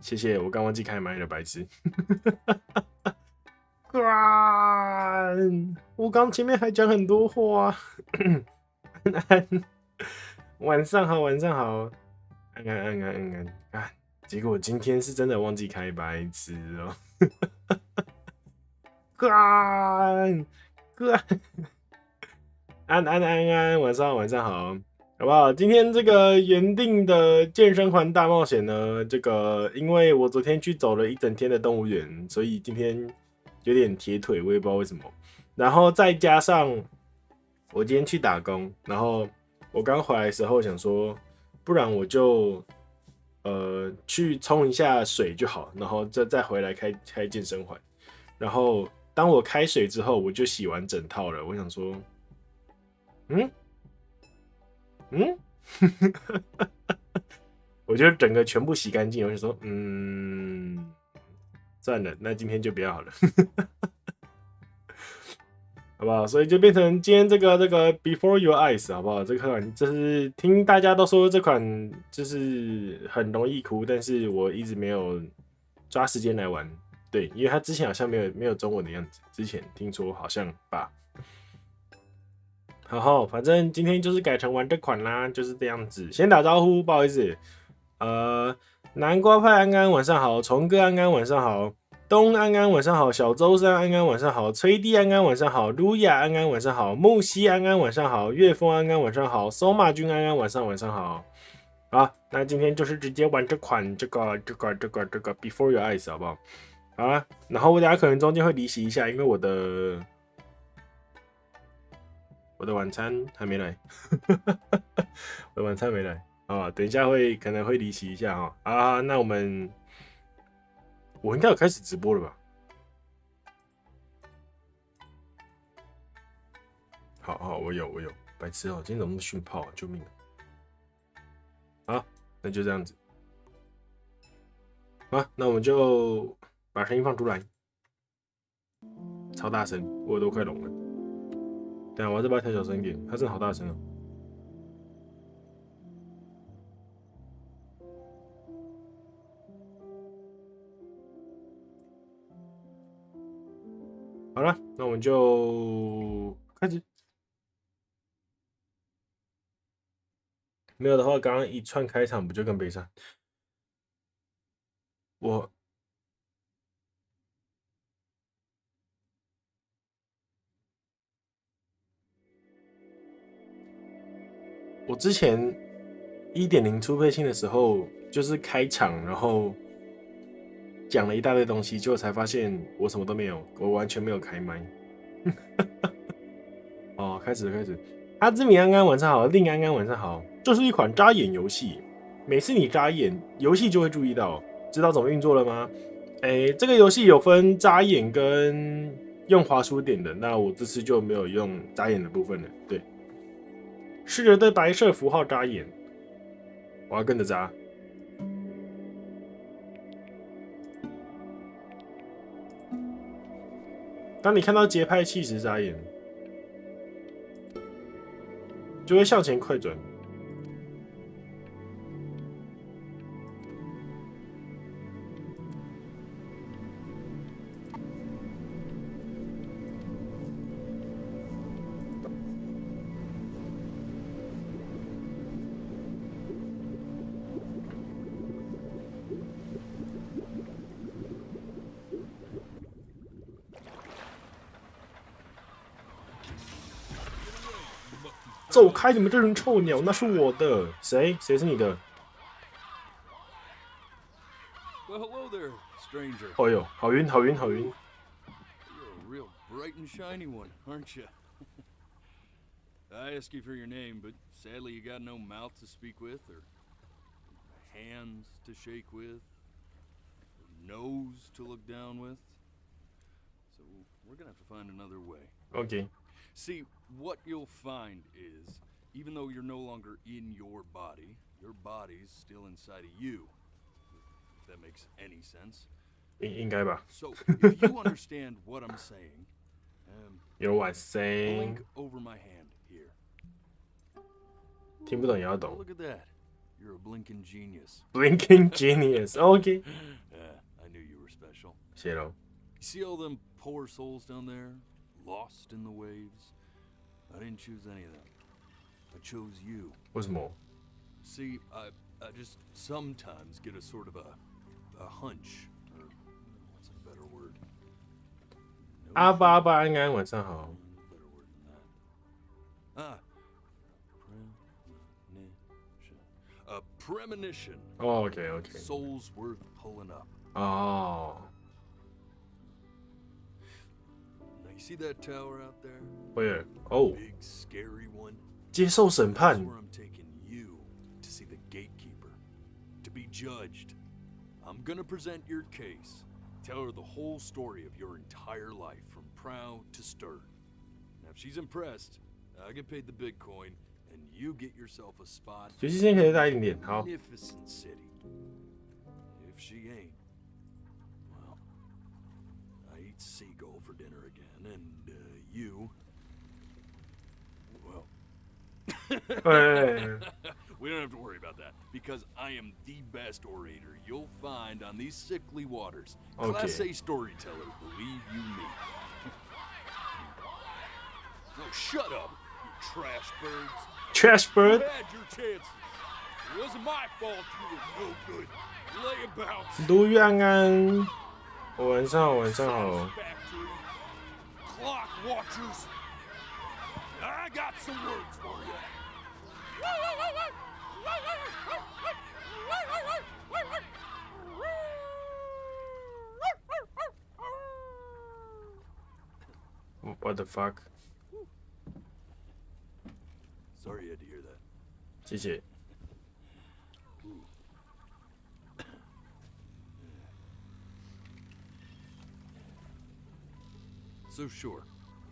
谢谢，我刚忘记开麦了，白痴。我刚前面还讲很多话。安安，晚上好，晚上好。安安安安安安啊！结果今天是真的忘记开白痴哦。干干，安安安安，晚上好，晚上好，好不好？今天这个原定的健身环大冒险呢，这个因为我昨天去走了一整天的动物园，所以今天有点铁腿，我也不知道为什么。然后再加上我今天去打工，然后我刚回来的时候想说，不然我就去冲一下水就好，然后再回来开健身环。然后当我开水之后，我就洗完整套了。我想说，嗯嗯，我就整个全部洗干净。我就说，算了，那今天就不要好了。好不好？所以就变成今天这个 Before Your Eyes， 好不好？这款就是听大家都说这款就是很容易哭，但是我一直没有抓时间来玩。对，因为它之前好像没有中文的样子，之前听说好像吧。然后反正今天就是改成玩这款啦，就是这样子。先打招呼，不好意思，南瓜派安安晚上好，虫哥安安晚上好。东安安晚上好，小周三安安晚上好，崔弟安安晚上好，卢亚安安晚上好，木西安安晚上好，岳峰安安晚上好，搜马君安安晚上好。好，那今天就是直接玩这款这个 Before Your Eyes 好不好？好啦，然后我等下可能中间会离席一下，因为我的晚餐还没来，我的晚餐没来啊，等一下可能会离席一下哈。啊，那我应该有开始直播了吧？好，我有，白痴哦，今天怎么那么逊炮啊！救命！好，那就这样子。好，那我们就把声音放出来，超大声，我都快聋了。等下我要再把它调小声一点，它真的好大声哦。好了，那我们就开始。没有的话，刚刚一串开场不就更悲伤？我之前1.0初配信的时候，就是开场，然后讲了一大堆东西，结果才发现我什么都没有，我完全没有开麦。哦，开始。阿兹米安安晚上好，令安安晚上好。这是一款眨眼游戏，每次你眨眼，游戏就会注意到。知道怎么运作了吗？这个游戏有分眨眼跟用滑鼠点的，那我这次就没有用眨眼的部分了。对，试着对白色符号眨眼，我要跟着眨。当你看到节拍器时眨眼，就会向前快转。走开！你们这群臭鸟，那是我的。谁是你的？哦呦，好晕。You're a real bright and shiny one, aren't you? I ask you for your name, but sadly you got no mouth to speak with, or hands to shake with, or nose to look down with. So we're gonna have to find another way. OK。See, what you'll find is, even though you're no longer in your body's still inside of you. If that makes any sense. 应该吧。So if you understand what I'm saying, 有晚声。blink over my hand here. 听不懂也要懂。Look at that. You're a blinking genius. Blinking genius. OK， I knew you were special. 谢喽。You see all them poor souls down there, lost in the waves? I didn't choose any of them. I chose you. 为什么？ See, I just sometimes get a sort of a hunch, or what's a better word? 阿巴巴安安，晚上好。 Better word than that. A premonition. Oh, OK. Souls worth pulling up. 哦， Now you see that tower out there? 会哦， Big scary one. 接受审 That's 判。 where I'm taking you to see the gatekeeper, to be judged. I'm gonna present your case, tell her the whole story of your entire life, from proud to stern. Now, if she's impressed, I get paid the big coin, and you get yourself a spot 学习时间可以大一点点。 in 好， magnificent city. If she ain't, well, I eat seagull for dinner again, and you, well. 哎， We don't have to worry about that, because I am the best orator you'll find on these sickly waters. Okay. Class A storyteller, believe you me. Oh, shut up, you trash birds. Trash You bird。 had your chances. It wasn't my fault you were no good. Layabouts. 卢玉安安，晚上好，晚上好。 Factory. Clock watchers. I got some words for you. What the fuck？ Sorry you had to hear that. 谢谢。 So sure,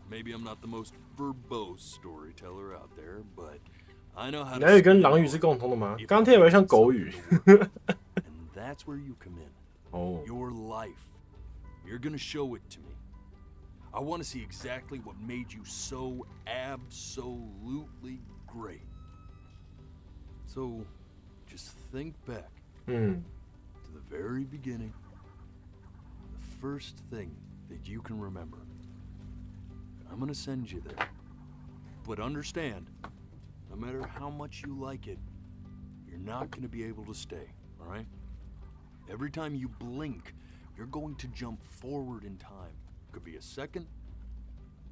maybe I'm not the most verbose storyteller out there, but I know how to. 鸟语跟狼语是共通的吗？刚刚听起来像狗语。 And that's where you come in. 哦， Your life. You're gonna show it to me. I want to see exactly what made you so absolutely great. So, just think back 嗯， to the very beginning. The first thing that you can remember. I'm gonna send you there. But understand, no matter how much you like it, you're not gonna be able to stay, all right? Every time you blink, you're going to jump forward in time. Could be a second,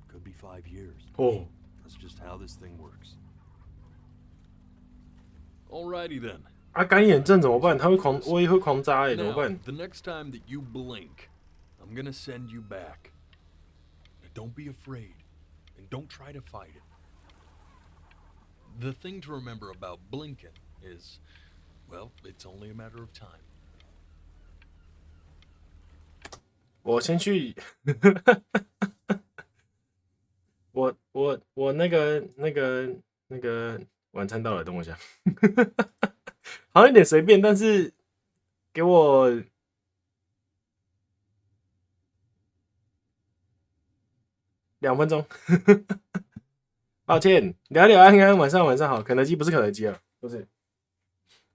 could be 5 years. 哦， That's just how this thing works. Alrighty then. 啊，干眼症怎么办？他会狂，我也会狂扎哎，怎么 Now, 办？ the next time that you blink, I'm gonna send you back. Now, don't be afraid, and don't try to fight it. The thing to remember about blinking is, well, it's only a matter of time. 我先去，我那个晚餐到了，等我一下。好像有点随便，但是给我2分钟。抱歉，聊聊安安，晚上好。肯德基不是肯德基啊，不是。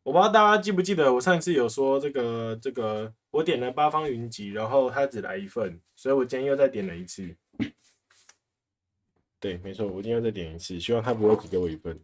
我不知道大家记不记得，我上一次有说这个，我点了8方云集，然后他只来1份，所以我今天又再点了一次。对，没错，我今天又再点一次，希望他不会只给我1份。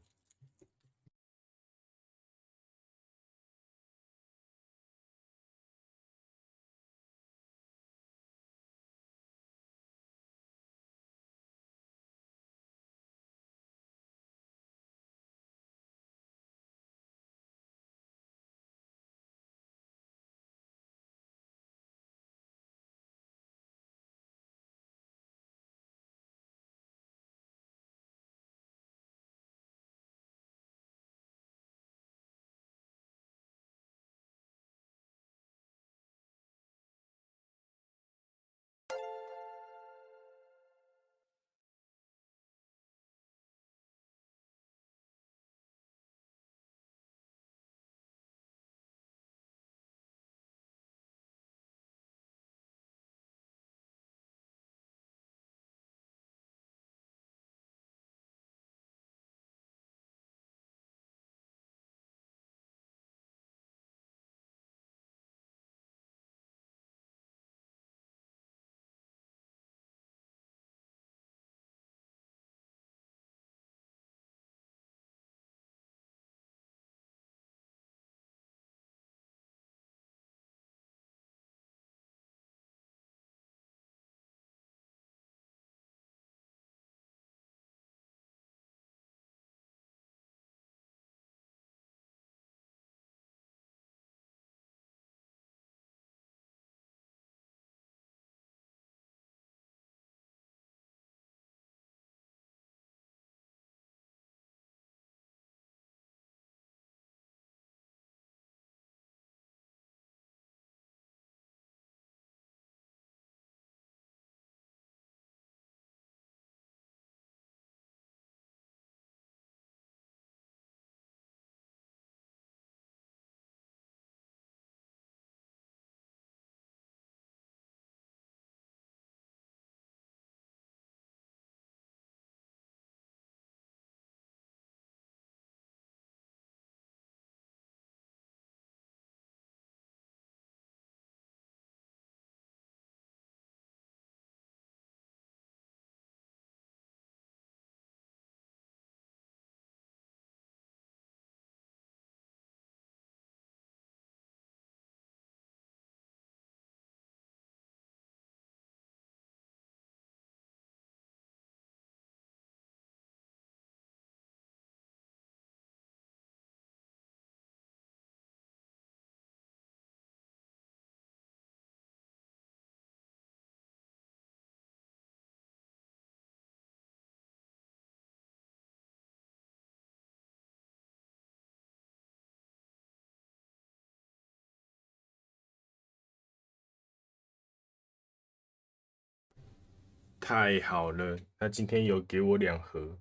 太好了，他今天有给我2盒，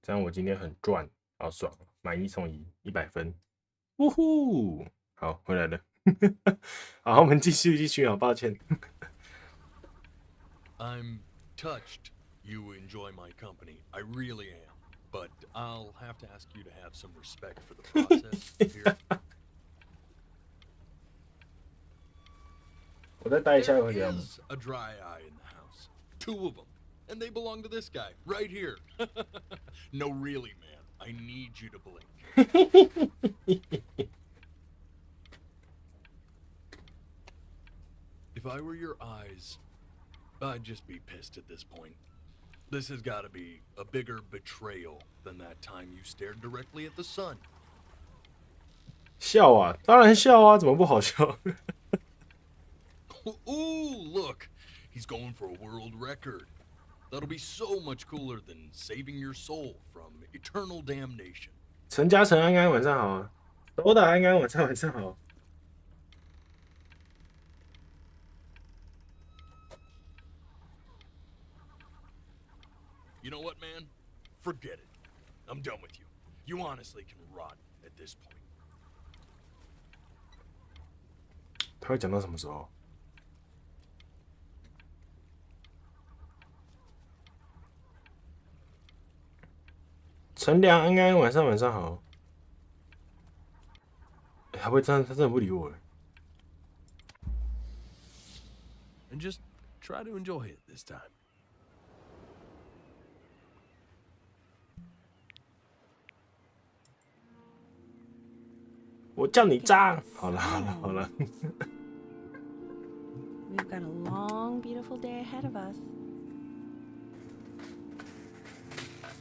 这样我今天很赚，好爽，买1送1，100分，呜呼！好，回来了。好，我们继续，好，抱歉。I'm touched you enjoy my company. I really am. But I'll have to ask you to have some respect for the process here. 我再待一下 There is a dry eye in the house. 2 of them. And they belong to this guy, right here. No, really, man. I need you to blink. If I were your eyes, I'd just be pissed at this point. This has got to be a bigger betrayal than that time you stared directly at the sun. 笑啊，当然笑啊，怎么不好笑？ Ooh, look, he's going for a world record. That'll be so much cooler than saving your soul from eternal damnation. 陈嘉诚安安晚上好啊，斗打安安晚上好。You know what, man? Forget it. I'm done with you. You honestly can rot at this point. 他会讲到什么时候？陈良安安晚上好。他不会他真的不理我了。And just try to enjoy it this time. 我叫你张。好了。We've got a long, beautiful day ahead of us.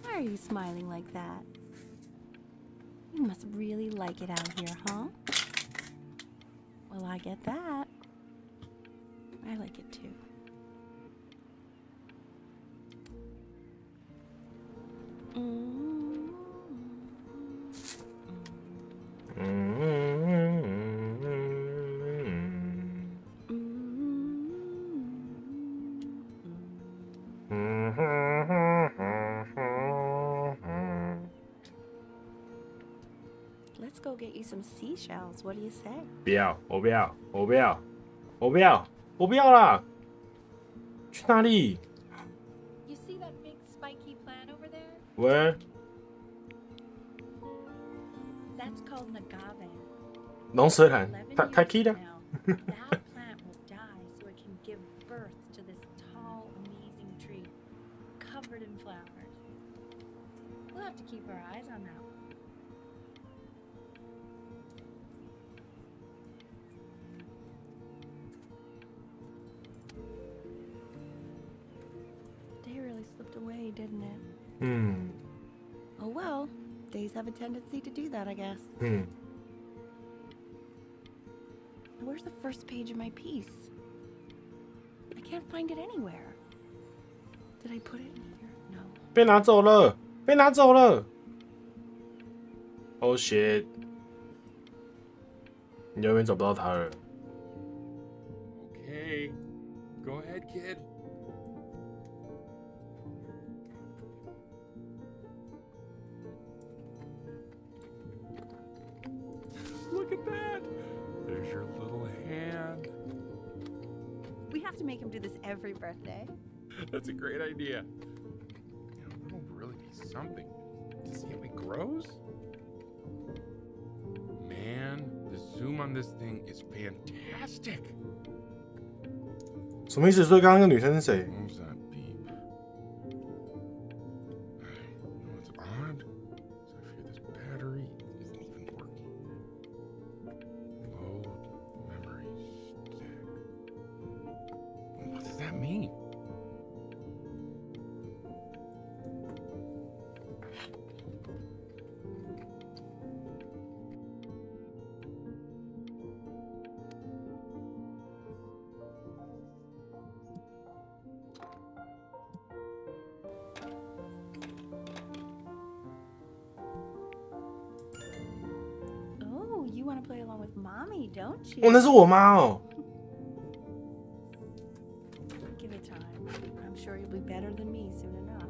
Why are you smiling like that? You must really like it out here, huh? Well, I get that. I like it too. Let's go get you some seashells. What do you say? 不要，我不要啦！去哪里 You see that big spiky plant over there?？Where? That's called an agave. 龙舌兰， 11太 years key 了 from。now, that plant will die so it can give birth to this tall, amazing tree covered in flowers. We'll have to keep our eyes on that one. Day really slipped away, didn't it? Oh well, days have a tendency to do that, I guess. Where's the first page of my piece? I can't find it anywhere. Did I put it in here? No. 被拿走了。Oh shit！ 你永远找不到他了。Okay, go ahead, kid. Look at that. There's your little hand. We have to make him do this every birthday. That's a great idea. You know, that'll really be something. To see how he grows? Man, the zoom on this thing is fantastic. 什么意思？所以刚刚那个女生是谁？ What was that beep? You know what's odd? Is I fear this battery isn't even working. Load memory stick. What does that mean? Oh, you want to play along with Mommy, don't 哦， you? 那是我妈哦。 Give it time. I'm sure you'll be better than me soon enough.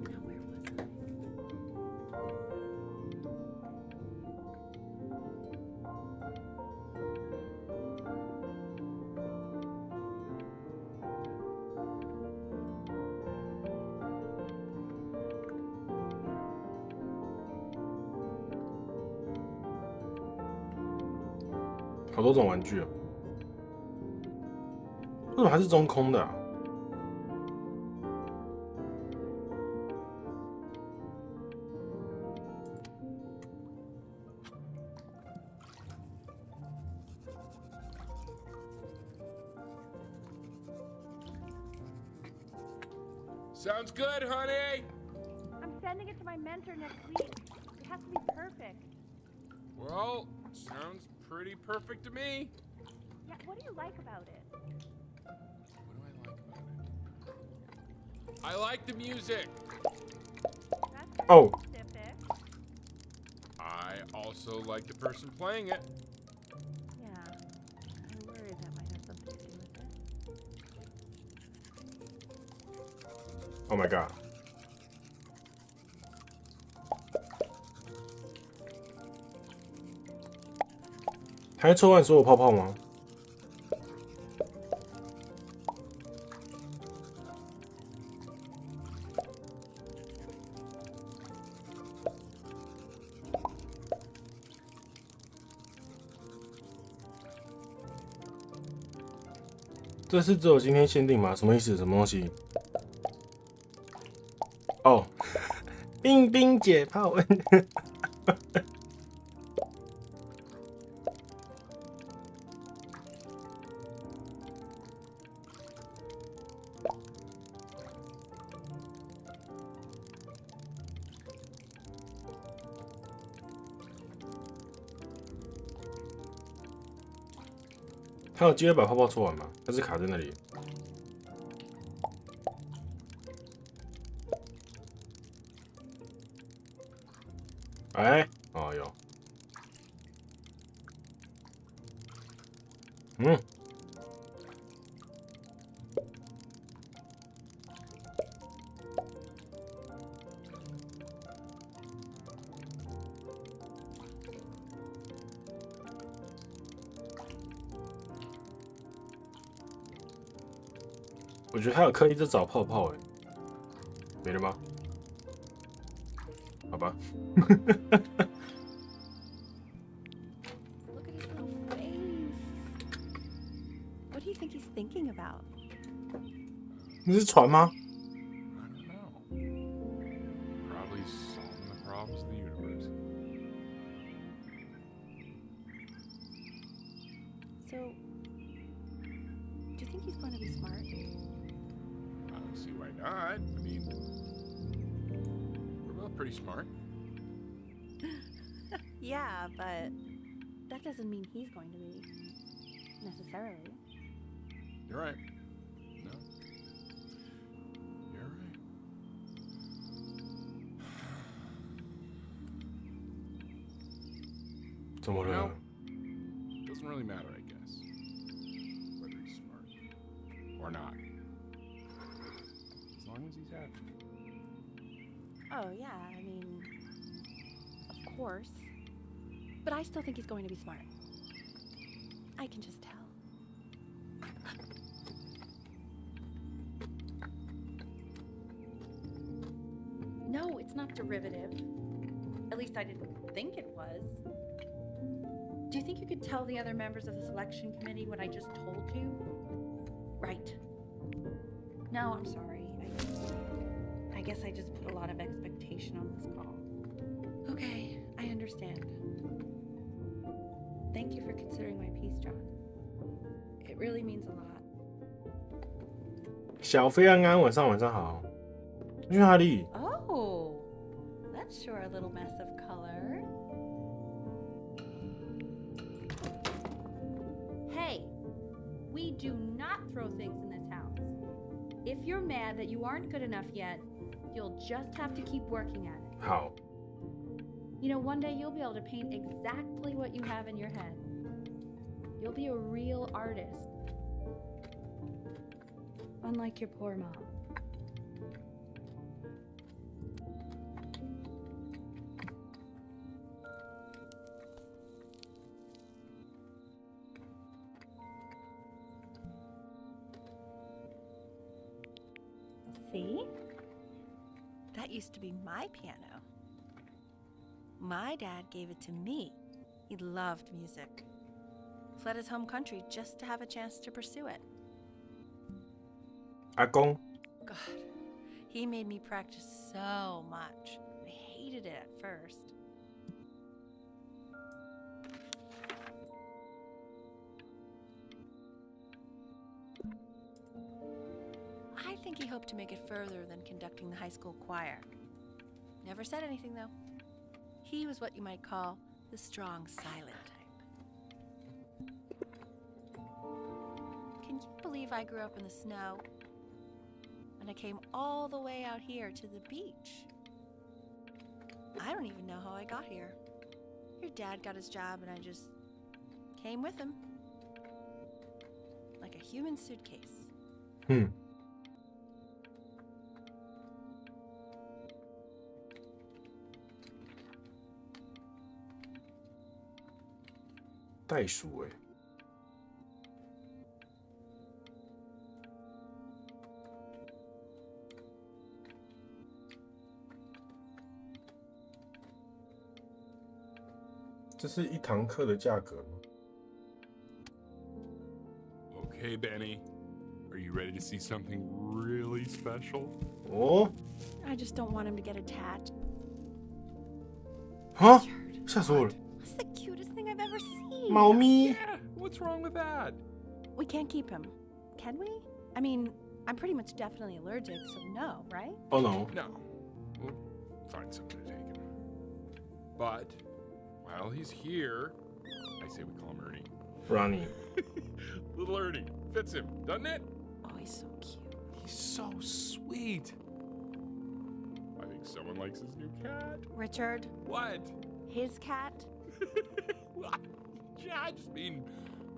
Now, where was I? 好多种玩具哦，为什么还是中空的啊？ Sounds good, honey. I'm sending it to my mentor next week. It has to be perfect. Well, sounds pretty perfect to me. Yeah, what do you like about it? What do I like about it? I like the music. That's Oh. specific. I also like the person playing it. Yeah, I worry that might have something to do with it. Oh my god！ 还抽完所有泡泡吗？这是只有今天限定吗？什么意思？什么东西？哦，冰冰解泡。他有机会把泡泡抽完吗？还是卡在那里？哎，哦有，嗯，我觉得他有刻意在找泡泡，哎，没了吗？好吧。Look at his little face. What do you think he's thinking about? 那是船吗？ I don't know. Probably solving the problems of the universe. So, do you think he's going to be smart? I don't see why not. I mean, we're both pretty smart. Yeah, but that doesn't mean he's going to be, necessarily. You're right. No. You're right. You 怎么了 know,？ doesn't really matter, I guess. Whether he's smart or not. As long as he's happy. Oh, yeah, I mean, of course. But I still think he's going to be smart. I can just tell. No, it's not derivative. At least I didn't think it was. Do you think you could tell the other members of the selection committee what I just told you? Right. No, I'm sorry. I guess I just put a lot of expectation on this call. Okay, I understand. Thank you for considering my piece, John. It really means a lot. 小飞安安，晚上好。去哪里？ Oh, that's sure a little mess of color. Hey, we do not throw things in this house. If you're mad that you aren't good enough yet, you'll just have to keep working at it. 好， You know, one day you'll be able to paint exactly what you have in your head. You'll be a real artist. Unlike your poor mom. See? That used to be my piano. My dad gave it to me. He loved music. Fled his home country just to have a chance to pursue it. 阿公 God, he made me practice so much. I hated it at first. I think he hoped to make it further than conducting the high school choir. Never said anything, though. He was what you might call the strong, silent type. Can you believe I grew up in the snow? And I came all the way out here to the beach. I don't even know how I got here. Your dad got his job and I just came with him. Like a human suitcase. 袋鼠哎，这是一堂课的价格吗？ Okay, Benny. Are you ready to see something really special? 哦， I just don't want him to get attached. 哈，吓死我了！ That's the cutest thing I've ever seen. 猫咪， Yeah, what's wrong with that? We can't keep him, can we? I mean, I'm pretty much definitely allergic, so no, right? Oh no， No. We'll find something to take him. But while he's here, I say we call him Ernie. Ronnie， Little Ernie. Fits him, doesn't it? Oh, he's so cute. He's so sweet. I think someone likes his new cat. Richard, What? his cat? Yeah, I just mean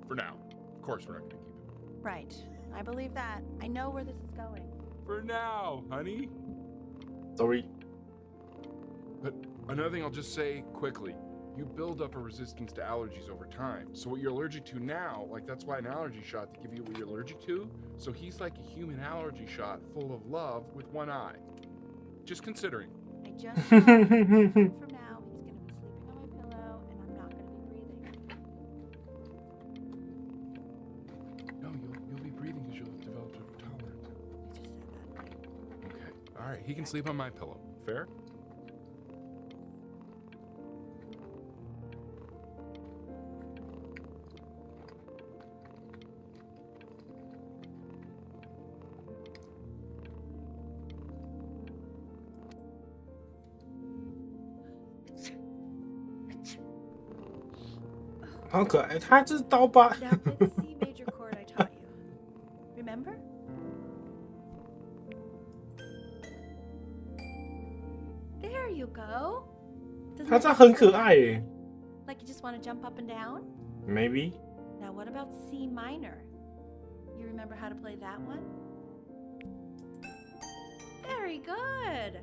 for now. Of course, we're not going to keep him. Right. I believe that. I know where this is going. For now, honey. sorry， But another thing I'll just say quickly. You build up a resistance to allergies over time. So what you're allergic to now, like that's why an allergy shot to give you what you're allergic to. So he's like a human allergy shot full of love with one eye. Just considering. I just know from now he's going to be sleeping on my pillow and I'm not going to be breathing. No, you'll be breathing because you'll have developed a tolerance. I just said that, right? Okay. All right. He can sleep on my pillow. Fair? Oh. 好可爱，它这是刀疤。 Now play the C major chord I taught you. Remember? There you go. Doesn't 它 that 这样 look 很可 good? 爱耶 Like you just want to jump up and down? ，maybe。 Now what about C minor? You remember how to play that one? Very good.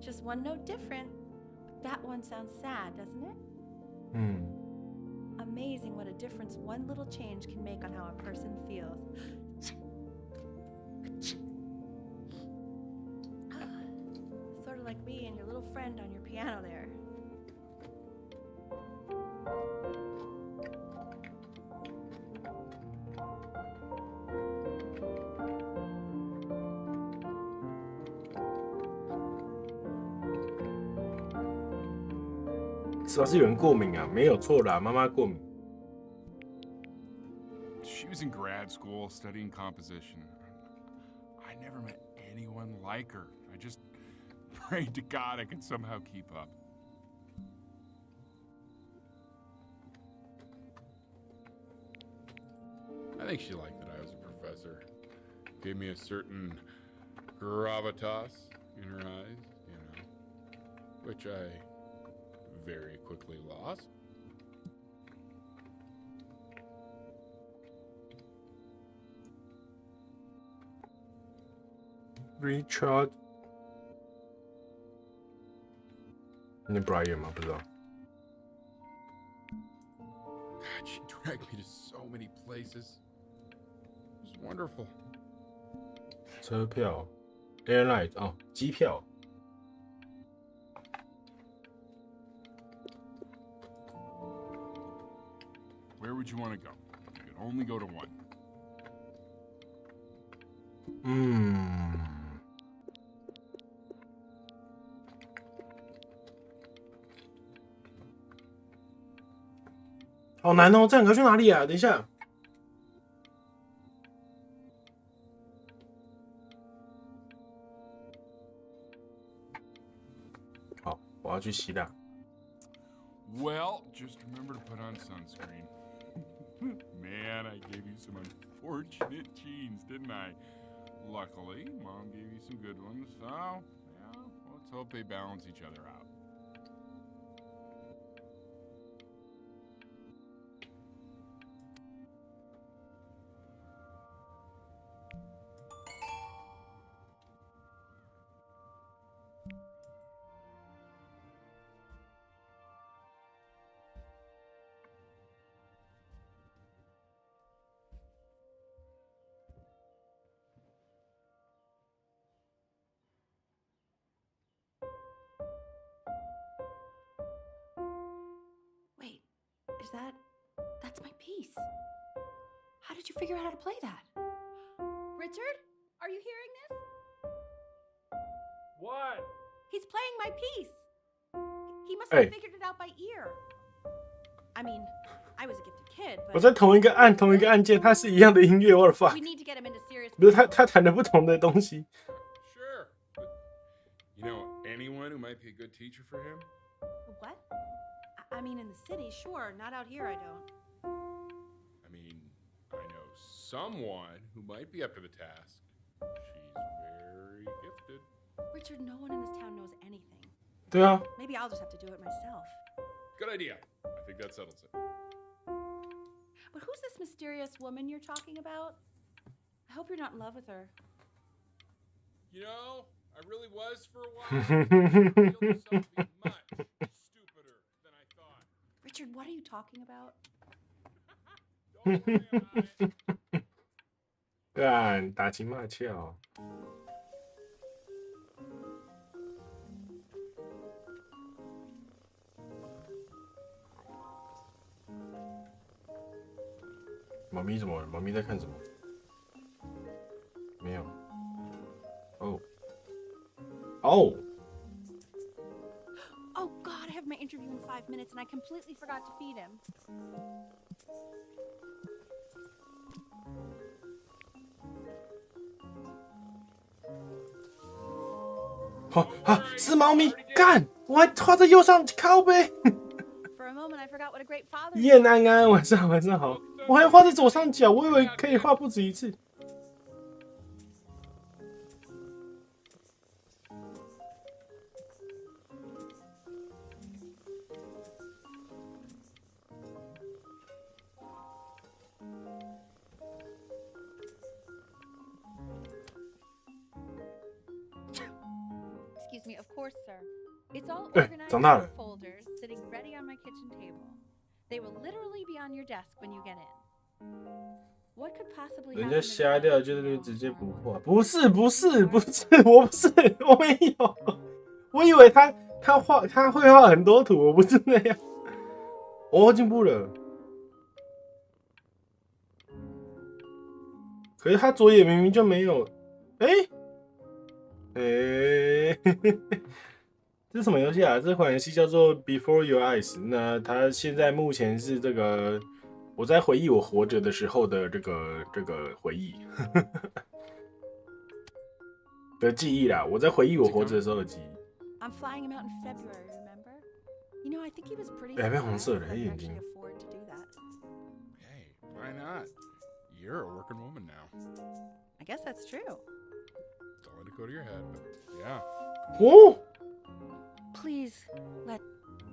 Just one note different. That one sounds sad, doesn't it? 嗯， Amazing what a difference one little change can make on how a person feels. Sort of like me and your little friend on your piano there. "是不是有人过敏啊？没有错啦，妈妈过敏。 She was in grad school studying composition. I never met anyone like her. I just prayed to God I could somehow keep up. I think she liked that I was a professor. Gave me a certain gravitas in her eyes, you know, which I very quickly lost. Richard， 那 Brian 吗？不知道。God, she dragged me to so many places. It was wonderful. 车票 ，airline 哦，机票。Where would you want to go? You can only go to one. 好难哦，这两个去哪里啊？等一下。好，我要去希腊。Well, just remember to put on sunscreen. Man, I gave you some unfortunate genes, didn't I? Luckily, Mom gave you some good ones, so yeah, let's hope they balance each other out. Wait, that's my piece. How did you figure out how to play that? Richard, are you hearing this? What? He's playing my piece. He must have Hey. figured it out by ear. I mean, I was a gifted kid, 我 but 在同一个按键，它是一样的音乐，我的 fuck， we need to get him into serious. 不是他弹的不同的东西。Sure, but you know anyone who might be a good teacher for him? What? I mean, in the city, sure. Not out here, I don't. I mean, I know someone who might be up to the task. She's very gifted. Richard, no one in this town knows anything. 对啊， Maybe I'll just have to do it myself. Good idea. I think that settles it. But who's this mysterious woman you're talking about? I hope you're not in love with her. You know, I really was for a while. I feel myself to be much stupider than I thought. Richard, what are you talking about? Don't worry about it. 干打情骂俏。猫咪怎么了？猫咪在看什么？没有。哦。哦。 Oh, God, I have my interview in 5 minutes and I completely forgot to feed him. 好啊，是猫咪，干！我还画在右上，靠背。 For a moment, I forgot what a great father. 燕安安，晚上好。我还画在左上角，我以为可以画不止一次。Excuse me, of course, sir. It's all 哎， organized 长大了。 in folders sitting ready on my kitchen table. They will literally be on your desk when you get in. What could possibly 人 happen 家 to 瞎 the 掉 family 就是 if 直接 all 不 tomorrow? 画，不是，我没有，我以为他会画很多图，我不是那样。哦，进步了。可是他左眼明明就没有，这是什么游戏啊？这款游戏叫做 Before Your Eyes。那它现在目前是这个，我在回忆我活着的时候的这个回忆的记忆啦。我在回忆我活着的时候的记忆。 I'm flying him out in February, remember? You know, I think he was pretty 哎，变红色 surprised 了， that 黑 I 眼 could 睛 actually。afford to do that. Hey, why not? You're a working woman now. I guess that's true. Don't let it go to your head, but yeah. 哦， Please let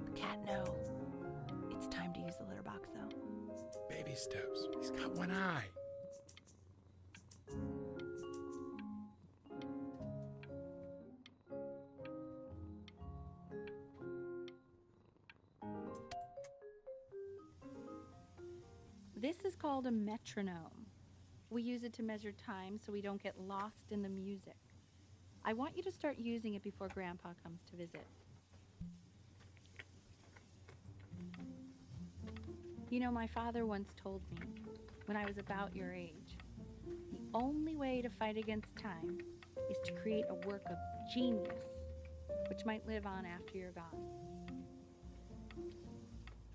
the cat know. It's time to use the litter box, though. Baby steps. He's got one eye. This is called a metronome. We use it to measure time so we don't get lost in the music. I want you to start using it before Grandpa comes to visit. You know, my father once told me, when I was about your age, the only way to fight against time is to create a work of genius, which might live on after you're gone.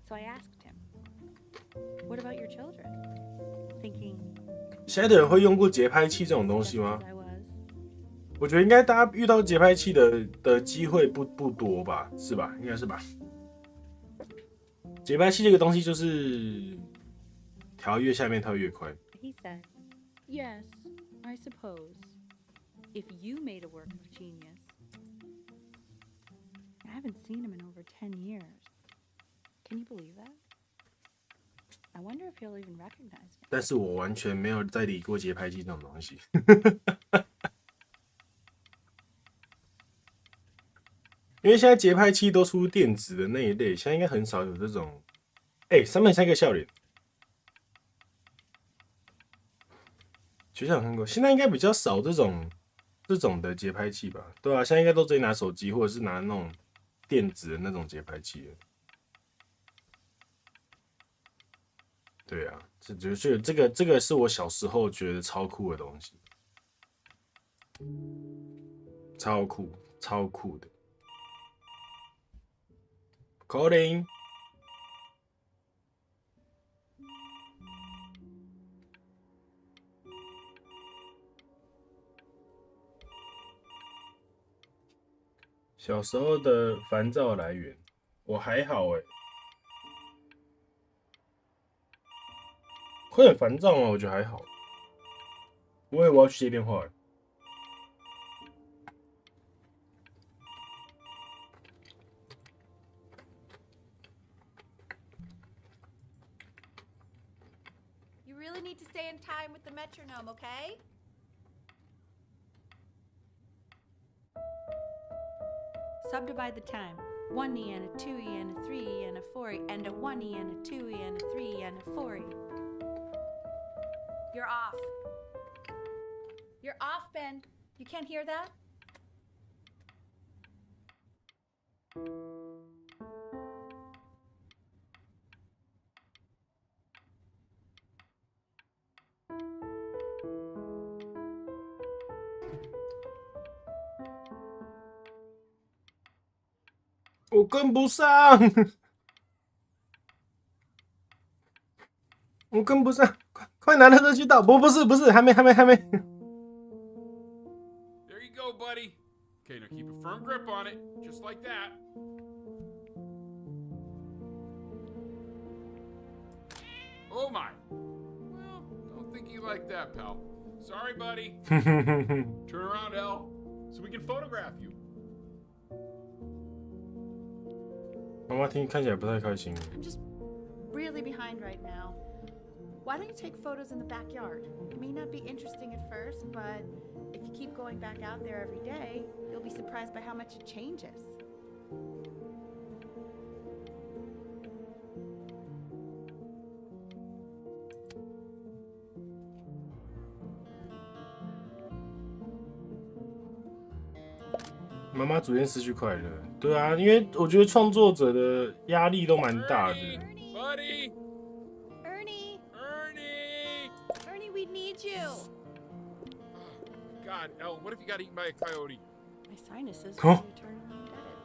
So I asked him, what about your children? Thinking, 现在的人会用过节拍器这种东西吗？我觉得应该大家遇到节拍器的机会不多吧，是吧？应该是吧。节拍器这个东西就是调越下面它会越快。He said, yes, I suppose. If you made a work of genius. I haven't seen him in over 10 years. Can you believe that? I wonder if he'll even recognize me. 但是我完全没有在理过节拍器这种东西。因为现在节拍器都出电子的那一类，现在应该很少有这种。303个笑脸，学校有看过，现在应该比较少这种的节拍器吧？对啊，现在应该都直接拿手机或者是拿那种电子的那种节拍器了。对啊，这个是我小时候觉得超酷的东西，超酷的。Calling。小时候的烦躁来源，我还好会很烦躁吗？我觉得还好。我要去接电话。You really need to stay in time with the metronome, okay? Subdivide the time. 1E and a 2E and a 3E and a 4E and a 1E and a 2E and a 3E and a 4E. You're off. You're off, Ben. You can't hear that?我跟不上，我跟不上，快拿那个去倒！不是，还没。There you go, buddy. Okay, now keep a firm grip on it, just like that. Oh my. Well, don't think you like that, pal. Sorry, buddy. Turn around, L, so we can photograph you. 妈妈看起来不太开心。 I'm just really behind right now. Why don't you take photos in the backyard? It may not be interesting at first, but if you keep going back out there every day, you'll be surprised by how much it changes.妈妈逐渐失去快乐。对啊，因为我觉得创作者的压力都蛮大的。 Buddy. Ernie, Ernie. we need you. God, L, what if you got eaten by a coyote? My sinuses Huh? really turn around dead.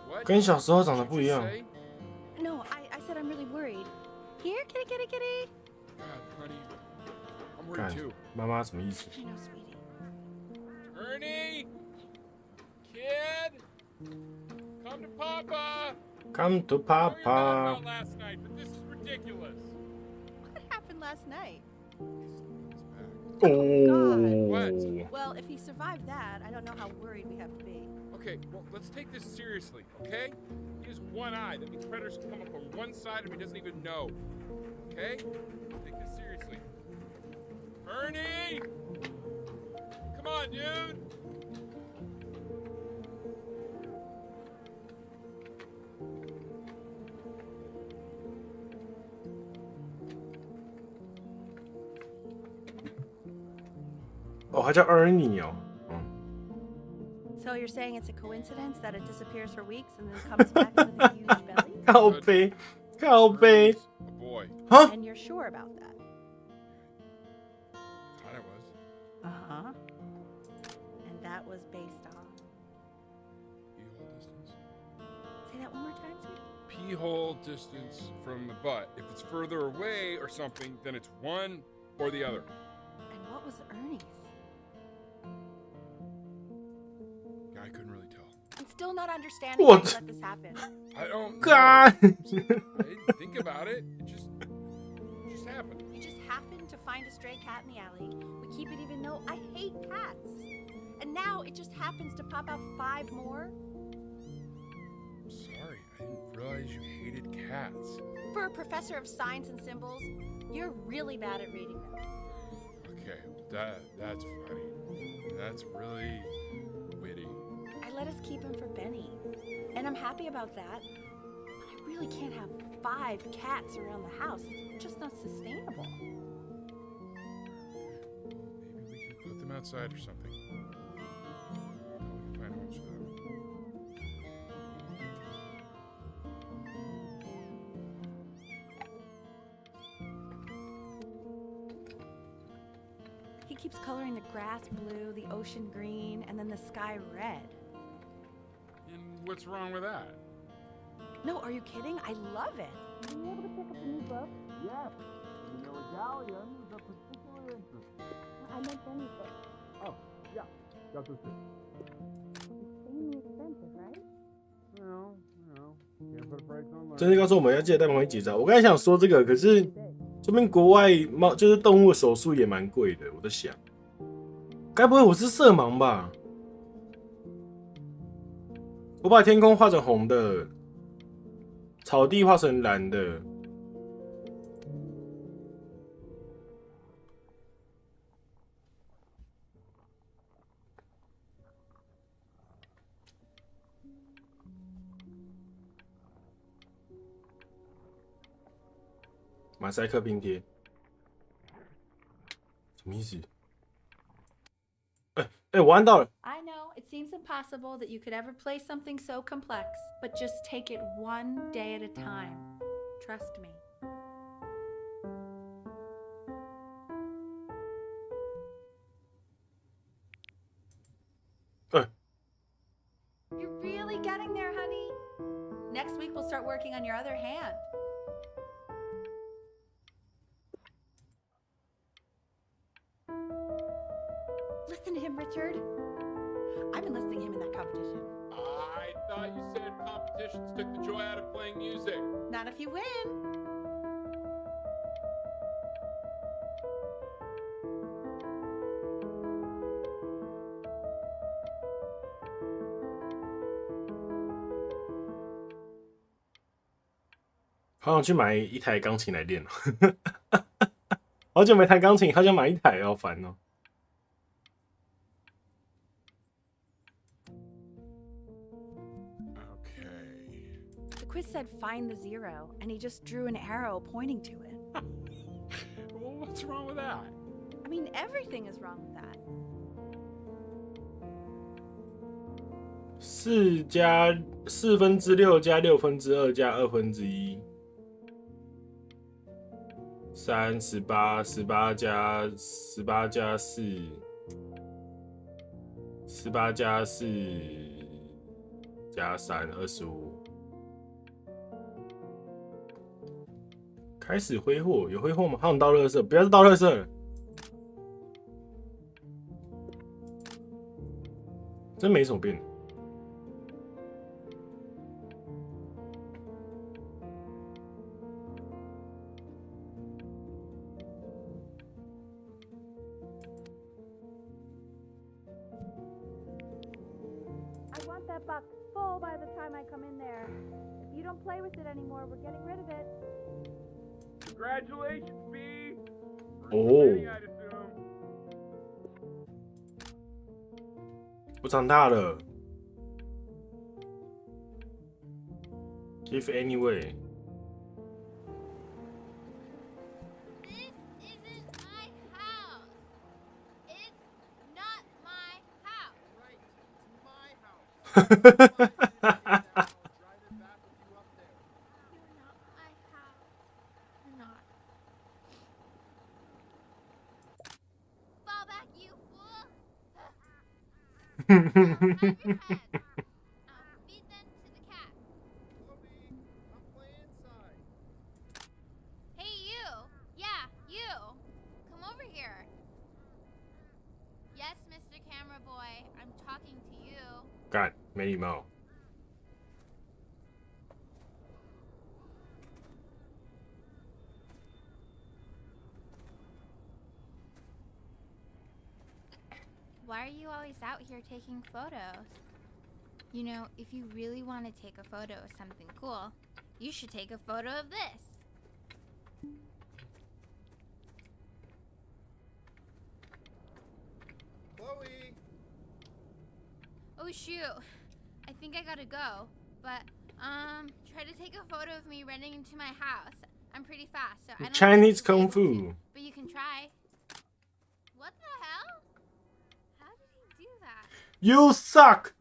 What? 跟小时候长得不一样。 Say? No, I said I'm really worried. Here, kitty. God, honey, I'm 干 worried too. 妈妈什么意思？ I know, sweetie. Ernie, kid, come to Papa. Come to I know you're mad Papa。 about last night, but this is ridiculous. What happened last night?哦。 What? Well, if he survived that, I don't know how worried we have to be. Okay, well, let's take this seriously, okay? He has one eye. That means predators can come up on one side of him he doesn't even know. Okay? Let's take this seriously. Ernie! Come on, dude! 哦，还叫 Ernie 哦。So you're saying it's a coincidence that it disappears for weeks and then comes back with a huge belly? 靠背，靠背。 Ernie's a boy. 哈 And you're sure about that? Thought it was. Uh-huh. And that was based on... Pee-hole distance. Say that one more time, sweetie. Pee-hole distance from the butt. If it's further away or something, then it's one or the other. And what was Ernie's? Yeah, I couldn't really tell. I'm still not understanding What? how you let this happen. I don't know. God. I didn't think about it. It just happened. You just happened to find a stray cat in the alley. We keep it even though I hate cats. And now it just happens to pop out 5 more? I'm sorry. I didn't realize you hated cats. For a professor of signs and symbols, you're really bad at reading them. Okay, that's funny. That's really witty. I let us keep him for Benny. And I'm happy about that. But I really can't have 5 cats around the house. It's just not sustainable. Maybe we can put them outside or something. We can find homes for them. He keeps coloring the grass blue, the ocean green, and then the sky red. And what's wrong with that? No, are you kidding? I love it. Are you able to pick up a new book? Yes. You know Italian is a particular interest. I meant Benny's book. Oh, yeah. Got this too. Extremely expensive, right? Can't put a price on learning. 真是告诉我们要记得带朋友结账。我刚才想说这个，可是这边国外猫就是动物手术也蛮贵的。我在想，该不会我是色盲吧？我把天空画成红的，草地画成蓝的。马赛克拼贴，什么意思？我按到了。 I know, it seems impossible that you could ever play something so complex, but just take it one day at a time. Trust me. You're really getting there, honey. Next week we'll start working on your other hand. Listen to him, Richard. I'm enlisting him in that competition. I thought you said competitions took the joy out of playing music. Not if you win.好想去买一台钢琴来练哦，好久没弹钢琴，好想买一台，好烦哦。 The quiz said find the 0, and he just drew an arrow pointing to it. Well, what's wrong with that? I mean, everything is wrong with that. 4加6/4加2/2加1/2 3 18加18加4 18加4加3 25。开始挥霍，有挥霍吗？好想倒垃圾，不要再倒垃圾了。真没什么变。 I want that box full by the time I come in there. If you don't play with it anymore, we're getting rid of it. Congratulations, B. Oh. I'd assume. 我长大了。If anyway. This isn't my house. It's Fall back, you fool! Have your head. I'll feed them to the cat. I'm playing inside. Hey, you! Yeah, you! Come over here. Yes, Mr. Camera Boy, I'm talking to you. 干，没礼貌。Why are you always out here taking photos? You know, if you really want to take a photo of something cool, you should take a photo of this. Chloe! Oh shoot, I think I gotta go. But, try to take a photo of me running into my house. I'm pretty fast, so I don't Chinese think you'll Kung be able to, Fu. but you can try. What the hell? How did he do that? You suck.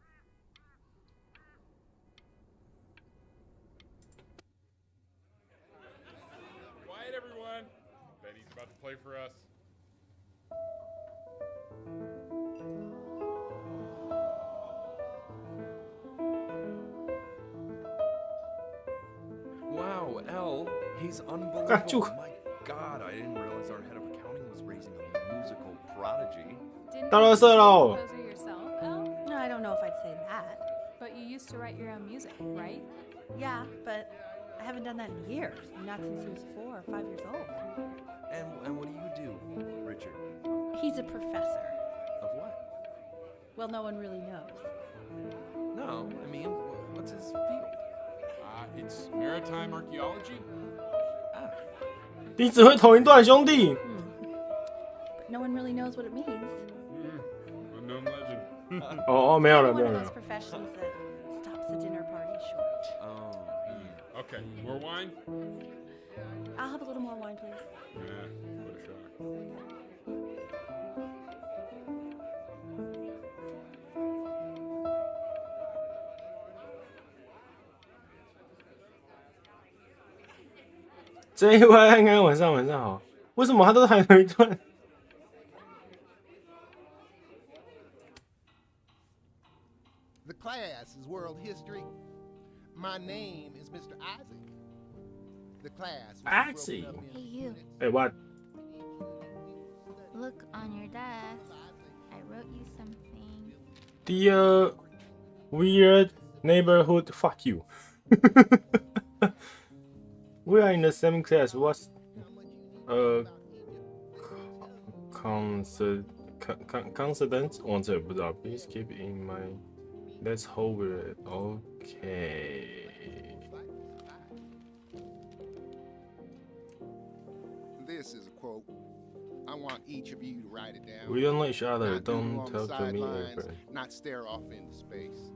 Quiet, everyone. Betty's about to play for us. Wow, L, he's unbelievable. Got you. My God, I didn't realize our head of accounting was raising a musical prodigy. Didn't到垃圾 you喽 composer yourself, Elle? No, I don't know if I'd say that. But you used to write your own music, right? Yeah, but I haven't done that in years. Not since he was 4 or 5 years old. And what do you do, Richard? He's a professor. Of what? Well, no one really knows. No, I mean, what's his field? It's maritime archaeology. Ah, 你只会同一段，兄弟。 But no one really knows what it means. Unknown legend. 哦哦，没有了， One 没有 of 了 those。professions that stops the dinner party short. oh, Okay, more wine? I'll have a little more wine, please. Yeah, what a shock. JY 安安，晚上好。为什么他都还有一段？ The class is world history. My name is Mr. Isaac. The class was Isaac. broken up Hey, into you. units. 哎，what？ Look on your desk. I wrote you something. Dear weird neighborhood, fuck you. We are in the same class. What's consonant? 忘记了，不知道。Please keep in mind. Let's hold it. Okay. This is a quote. I want each of you to write it down. We don't know each other. Not doodle Don't on the talk to me sidelines, ever. not stare off into space.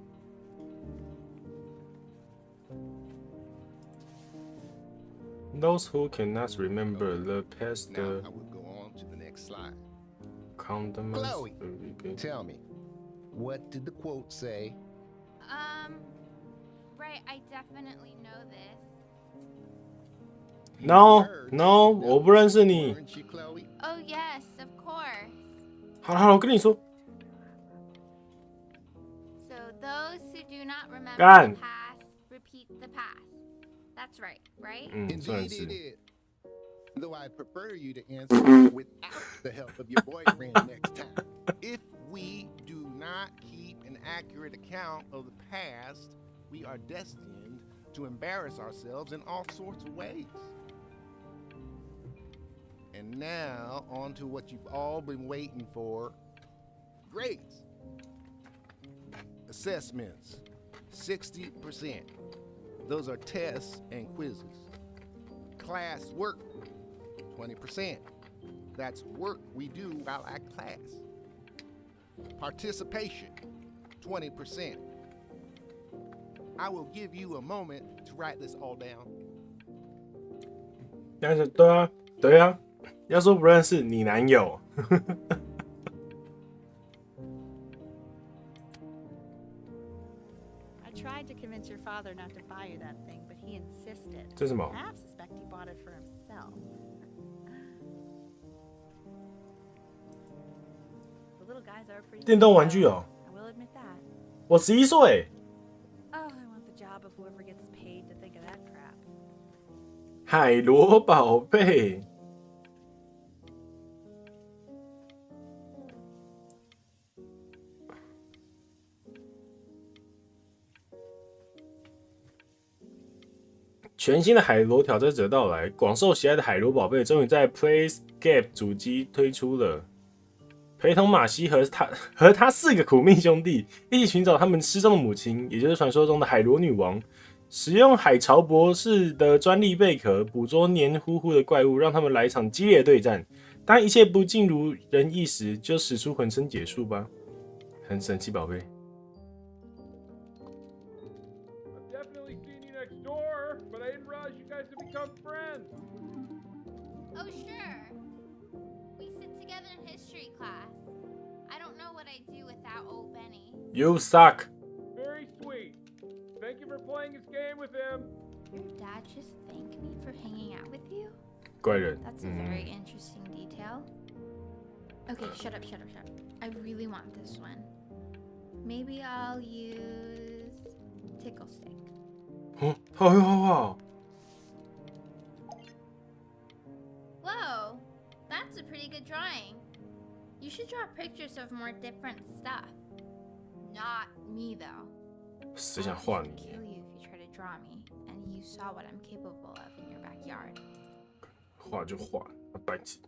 Those who cannot remember the past Now I will go on to the next slide. condiments. Chloe. Tell me, what did the quote say? Right, I definitely know this. No, Heard no, that, 我不认识你。 weren't you, Chloe? Oh, yes, of course. 好了好了，我跟你说， So those who do not remember Gan. the past repeat the past. That's right, right? 算 Indeed 是 it。is. Though I'd prefer you to answer without the help of your boyfriend next time. If we do not keep an accurate account of the past, we are destined to embarrass ourselves in all sorts of ways. And now, on to what you've all been waiting for. Grades. Assessments, 60%. Those are tests and quizzes. Class work, 20%. That's work we do while at class. Participation, 20%. I will give you a moment to write this all down. 但是对啊，对啊，要说不认识你男友， convince your father not to buy you that thing, but he insisted. 这是什么？ I half suspect he bought it for himself. The little guys are pretty. 电动玩具哦。 I will admit that. 我11岁。 Oh, I want the job of whoever gets paid to think of that crap. 海螺宝贝。全新的海螺挑战者到来，广受喜爱的海螺宝贝终于在 PlayScape 主机推出了。陪同马西和他4个苦命兄弟一起寻找他们失踪的母亲，也就是传说中的海螺女王。使用海潮博士的专利贝壳捕捉黏糊糊的怪物，让他们来一场激烈的对战。当一切不尽如人意时，就使出浑身解数吧。很神奇，宝贝。 I've definitely seen you next door, but I didn't realize you guys had become friends. Oh, sure. We sit together in history class. I don't know what I'd do without old Benny. You suck. Very sweet. Thank you for playing this game with him. Your dad just thanked me for hanging out with you? 怪人。 That's a very interesting detail. Okay, shut up. I really want this one. Maybe I'll use tickle stick. 哦，他会画画。 Whoa, that's a pretty good drawing. You should draw pictures of more different stuff. Not me, though. 谁想画 I'll 你？ kill you if you try to draw me, and you saw what I'm capable of in your backyard. 画就画，白痴。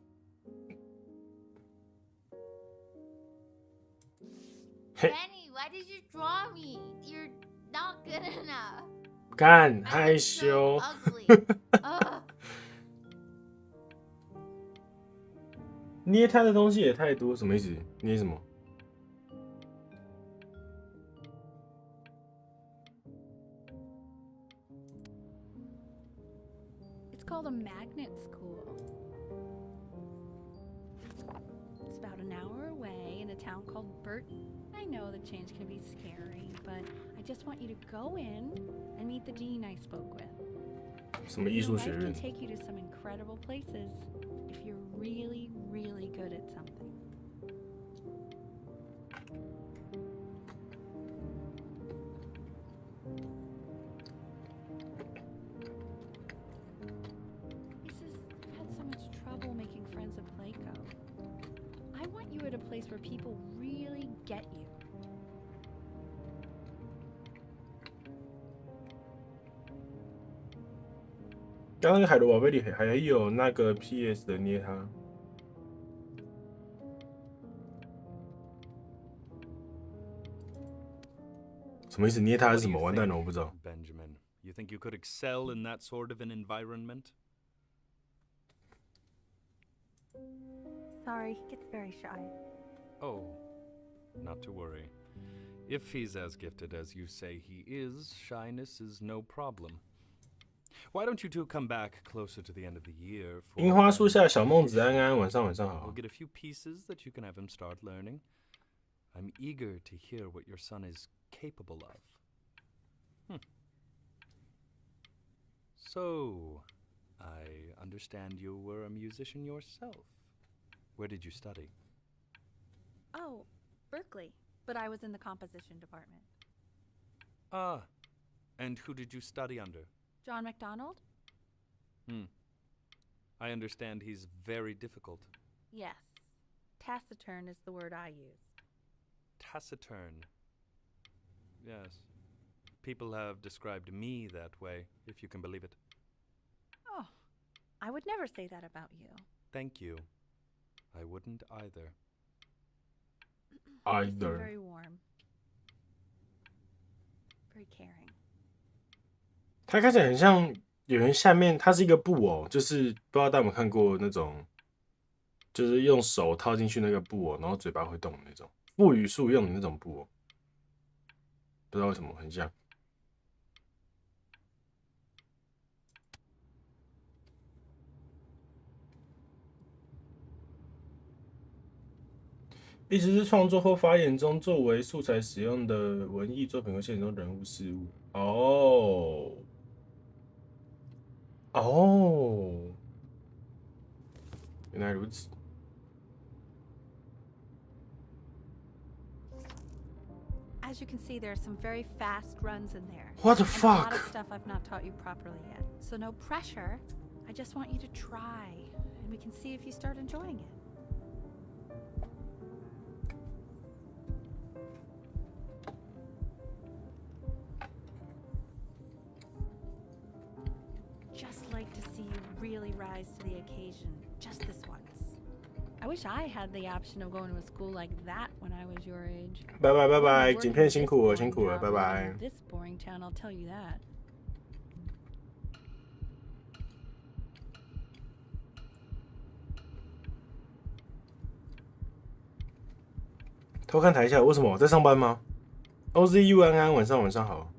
嘿， Benny, why did you draw me? You're not good enough. 干 I 害 look so 羞。 ugly. Ugh. 捏他的东西也太多，什么意思？捏什么？ It's called a magnet school. It's about an hour away in a town called Burton. I know the change can be scary, but I just want you to go in and meet the dean I spoke with. 什么艺术 Your 学 life 院 can？ take you to some incredible places if you're really, really good at something. He says you've had so much trouble making friends at Playco. I want you at a place where people really get you. 刚刚那个海螺宝贝里还有那个 PS 的捏他。什么意思？捏他是 What 什 do 么？ you 完蛋 think, 了，我不知道。 Benjamin, you think you could excel in that sort of an environment? Sorry, he gets very shy. Oh, not to worry. If he's as gifted as you say he is, shyness is no problem. Why don't you two come back closer to the end of the year? For 樱花树 an 下，小梦子 audition? 安安，晚上好 We'll。get a few pieces that you can have him start learning. I'm eager to hear what your son is capable of. So, I understand you were a musician yourself. Where did you study? Oh, Berkeley, but I was in the composition department. Ah, and who did you study under? John MacDonald? I understand he's very difficult. Yes. Taciturn is the word I use. Taciturn. Yes. People have described me that way, if you can believe it. Oh, I would never say that about you. Thank you. I wouldn't either. You seem Either very warm. Very caring. 他看起来很像有人下面，它是一个布偶，就是不知道大家有没有看过那种，就是用手套进去那个布偶，然后嘴巴会动的那种，布语术用的那种布偶，不知道为什么很像。意思是创作或发言中作为素材使用的文艺作品或现实中人物事物。哦，哦，原来如此。As you can see, there are some very fast runs in there. What the And a lot fuck? of stuff I've not taught you properly yet. So no pressure. I just want you to try, and we can see if you start enjoying it. Just like to see you really rise to the occasion, just this once. I wish I had the option of going to a school like that when I was your age. 拜拜拜拜， Wouldn't be 景片 working 辛 this 苦了 boring 辛苦了， job 拜 living 拜 in。This boring town, I'll tell you that. 偷看台下，为什么在上班吗 ？OZU 安安，晚上好。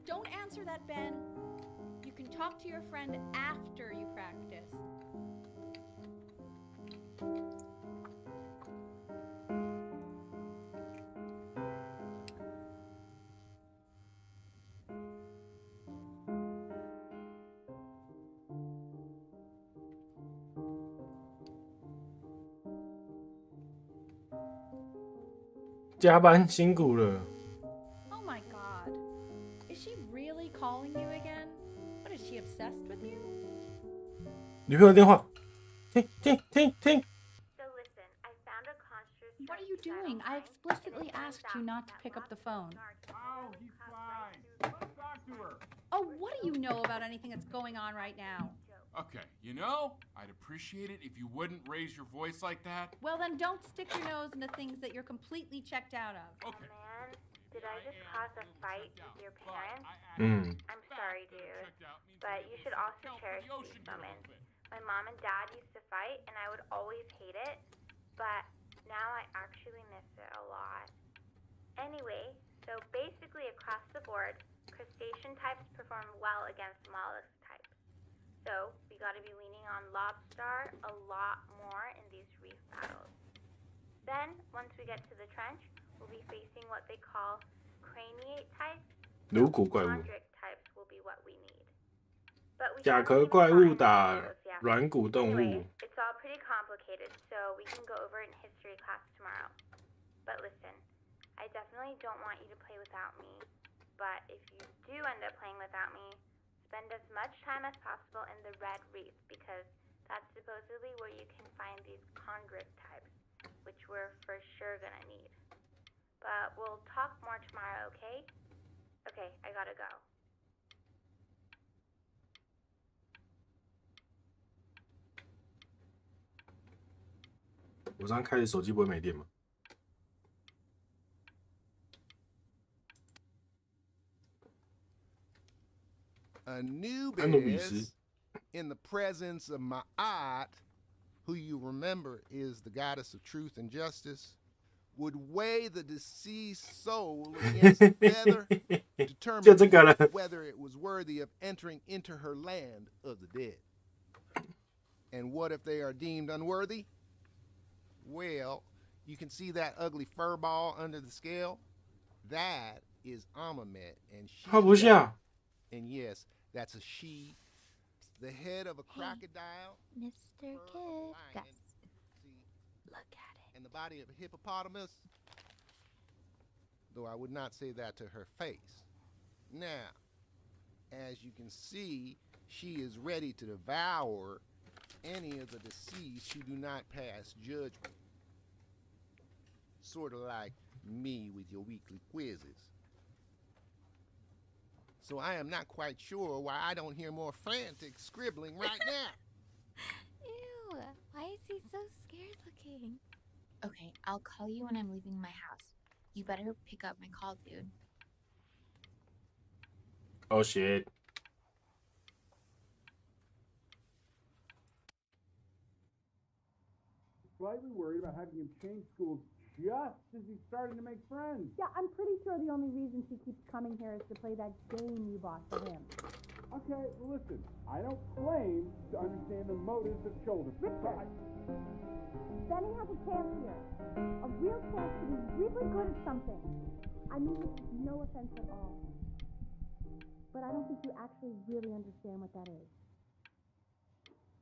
Don't answer that, Ben. You can talk to your friend after you practice. "加班辛苦了。Oh my god. Is she really calling you again? What, is she obsessed with you? 女朋友电话，听。 So listen, I found a construct. What are you doing? I explicitly asked you not to pick up the phone. Oh, he's fine. Let's talk to her. Oh, what do you know about anything that's going on right now? Okay, you know, I'd appreciate it if you wouldn't raise your voice like that. Well, then don't stick your nose into things that you're completely checked out of. Okay. Man, did I just cause a fight with your parents? 嗯， I'm sorry, dude. But you should also cherish these moments. My mom and dad used to fight, and I would always hate it. But now I actually miss it a lot. Anyway, so basically across the board, crustacean types perform well against mollusk types. So we got to be leaning on lobster a lot more in these reef battles. Then, once we get to the trench, we'll be facing what they call craniate types. 颅骨怪物， Chondric types will be what we need. But we 甲 haven't 壳 even 怪物 gotten 打 into those yet. 软骨动 Anyway, 物。 it's all pretty complicated, so we can go over it in history class tomorrow. But listen, I definitely don't want you to play without me. But if you do end up playing without me, spend as much time as possible in the red reef, because that's supposedly where you can find these chondric types, which we're for sure gonna need. But we'll talk more tomorrow, okay? Okay, I gotta go. 我这样开着手机不会没电吗？ Anubis, in the presence of Ma'at, who you remember is the goddess of truth and justice, would weigh the deceased soul against a feather, 就这个了。 determining whether it was worthy of entering into her land of the dead. And what if they are deemed unworthy? Well, you can see that ugly fur ball under the scale? That is Amamet, and she. 画不下。 And yes, that's a she. The head of a crocodile. Mr. fur of a Kid. lion, see, Look at it. and the body of a hippopotamus. Though I would not say that to her face. Now, as you can see, she is ready to devour any of the deceased who do not pass judgment. Sort of like me with your weekly quizzes. So I am not quite sure why I don't hear more frantic scribbling right now. Ew, why is he so scared looking? Okay, I'll call you when I'm leaving my house. You better pick up my call, dude. Oh shit. Slightly worried about having him change schools just as he's starting to make friends. Yeah, I'm pretty sure the only reason she keeps coming here is to play that game you bought for him. Okay, well listen, I don't claim to understand the motives of shoulder. Richard! Benny has a chance here. A real chance to be really good at something. I mean this with no offense at all. But I don't think you actually really understand what that is.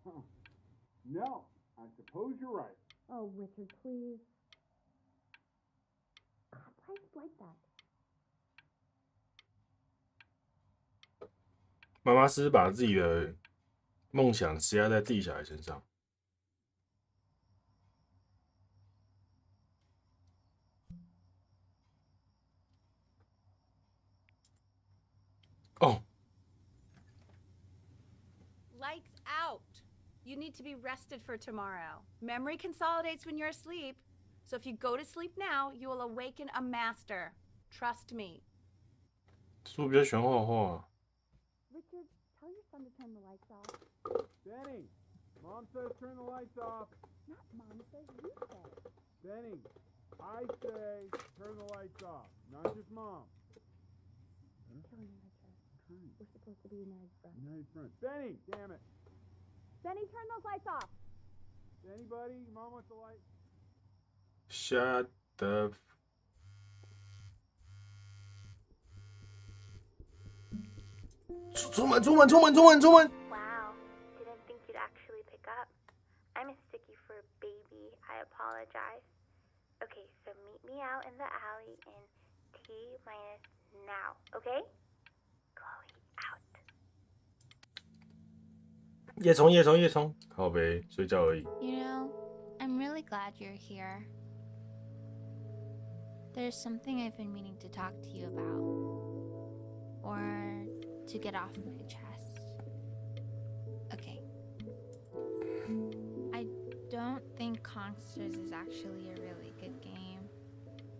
Huh. No, I suppose you're right. Oh, Richard, please. God, why is it like that? 妈妈是把自己的梦想施压在自己小孩身上。哦， Lights out. You need to be rested for tomorrow. Memory consolidates when you're asleep. So if you go to sleep now, you will awaken a master. Trust me. 书比较喜欢画画。 Richard, tell your son to turn the lights off. Benny, Mom says turn the lights off. Not Mom says, you say. Benny, I say turn the lights off, not just Mom. You're killing me, Richard. We're supposed to be United friends. United friends. Benny, damn it. Benny, turn those lights off. Anybody? Mom wants the light. Shut the. 出门！ Wow, didn't think you'd actually pick up. I'm a sticky for a baby. I apologize. Okay, so meet me out in the alley in T- now, okay? Chloe, out. 夜冲，靠北，睡觉而已。 You know, I'm really glad you're here. There's something I've been meaning to talk to you about. Or to get off my chest. Okay. I don't think Kongsters is actually a really good game.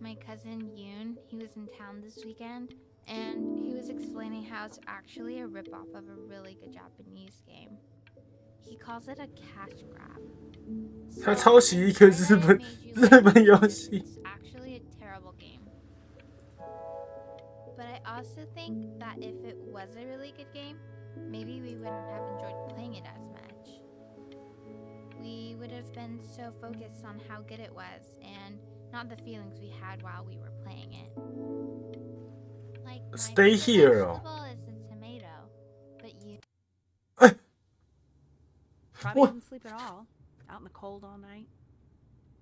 My cousin Yoon, he was in town this weekend, and he was explaining how it's actually a ripoff of a really good Japanese game. He calls it a cash grab. 他抄袭一个日本游戏。 It's actually a terrible game. But I also think that if it was a really good game, maybe we wouldn't have enjoyed playing it as much. We would have been so focused on how good it was and not the feelings we had while we were playing it. Like my Stay favorite here. vegetable is a tomato, but you. Probably didn't sleep at all. Out in the cold all night.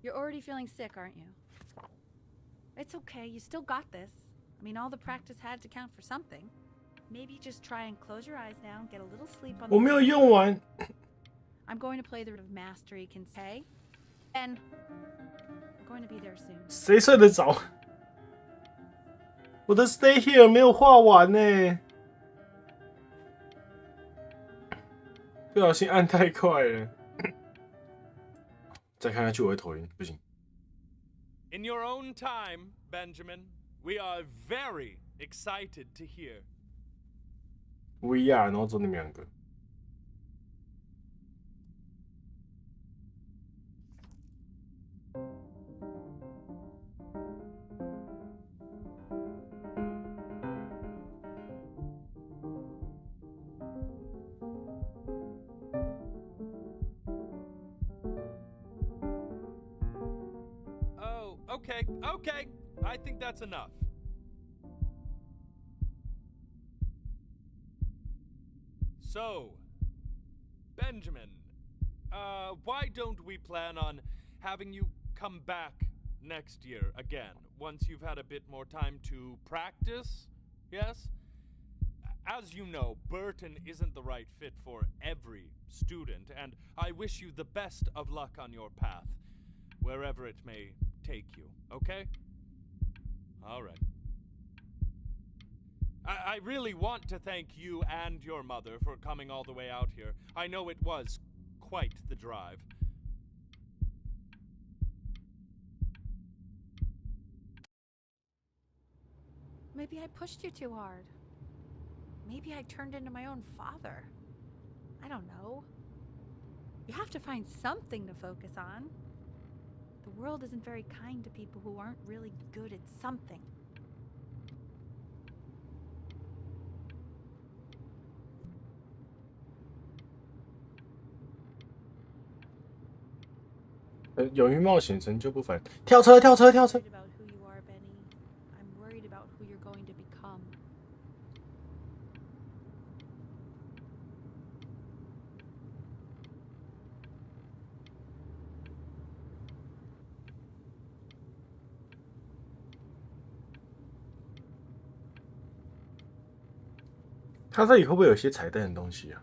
You're already feeling sick, aren't you? It's okay. You still got this. I mean, all the practice had to count for something. Maybe just try and close your eyes now and get a little sleep on the 我没有用完。 I'm going to play the of mastery can say. And I'm going to be there soon. 谁睡得着？我的 Stay Here 没有画完呢，不小心按太快了。再看下去我会头晕，不行。 In your own time, Benjamin, we are very excited to hear. VR， 然后走你们两个。 Oh, okay. I think that's enough. So, Benjamin, why don't we plan on having you come back next year again, once you've had a bit more time to practice? Yes? As you know, Burton isn't the right fit for every student, and I wish you the best of luck on your path, wherever it may take you, okay? All right. I really want to thank you and your mother for coming all the way out here. I know it was quite the drive. Maybe I pushed you too hard. Maybe I turned into my own father. I don't know. You have to find something to focus on. The world isn't very kind to people who aren't really good at something.勇于冒险，成就不凡。跳车，跳车，跳车！ I'm worried about who you are, Benny. I'm worried about who you're going to become. 他这里会不会有些彩蛋的东西啊？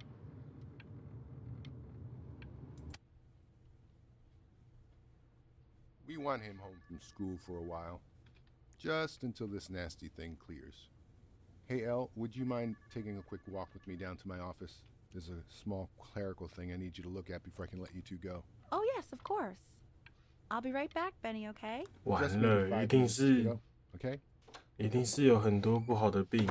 We want him home from school for a while. Just until this nasty thing clears. Hey, Elle, would you mind taking a quick walk with me down to my office? There's a small clerical thing I need you to look at before I can let you two go. Oh, yes, of course. I'll be right back, Benny, okay? 完 Just 了， maybe 5 一定 minutes, 是 you know? Okay? 一定是有很多不好的病。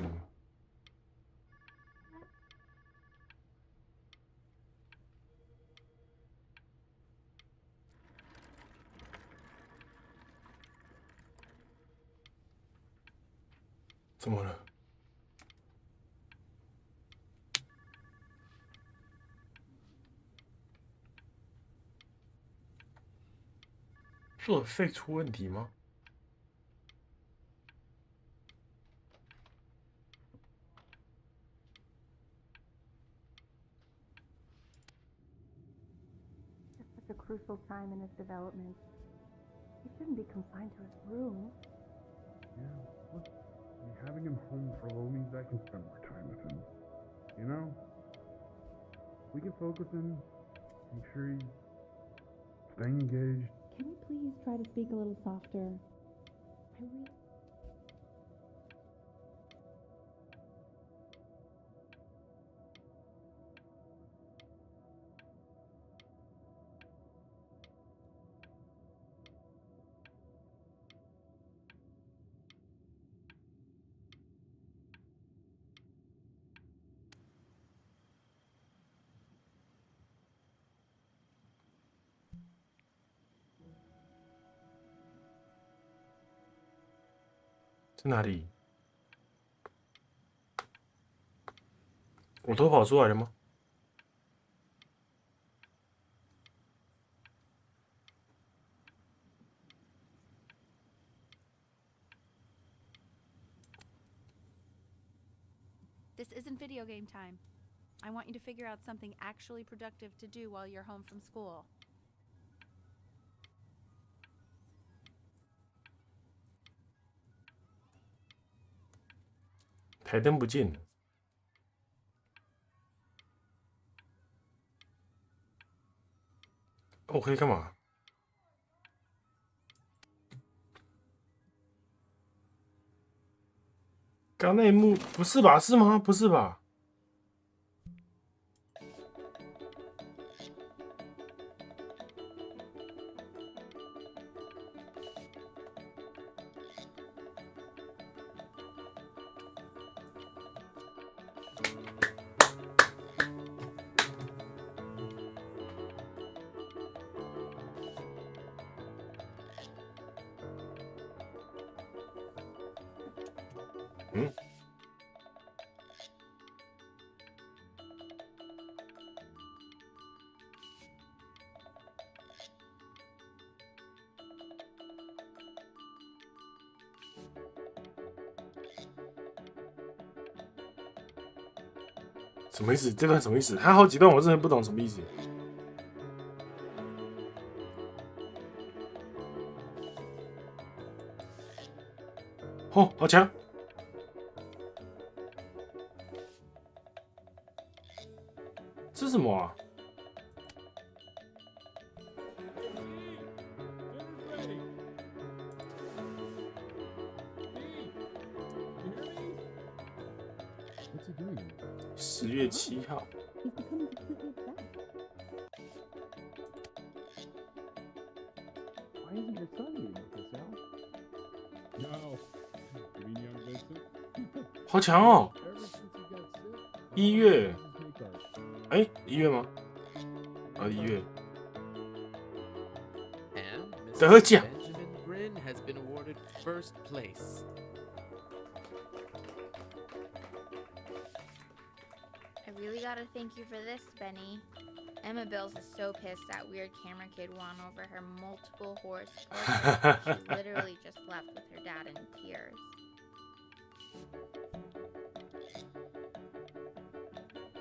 怎么了？是我肺出问题吗？ It's such a crucial time in his development. He shouldn't be confined to his room. Yeah, look, having him home for a little means I can spend more time with him. You know? We can focus him, make sure he's staying engaged. Can you please try to speak a little softer? I really... 在哪里？我都跑出来了吗？ This isn't video game time. I want you to figure out something actually productive to do while you're home from school. 台灯不见了。我可以干嘛？刚那一幕不是吧？是吗？不是吧？嗯？什么意思？这段什么意思？还好几段我真的不懂什么意思。哦，好强！这是什么啊？ 10月7号。 He's becoming completely obsessed. Why isn't your son eating with us, Al? No. You mean young Vincent? 好强哦Ever since he got sick, ！1月， just make art. 哎，1月吗？啊，1月 And 得 Mr. 奖。 Benjamin Bryn has been awarded first place. I really gotta thank you for this, Benny. Emma Bills is so pissed that weird camera kid won over her multiple horse portraits. She literally just left with her dad in tears.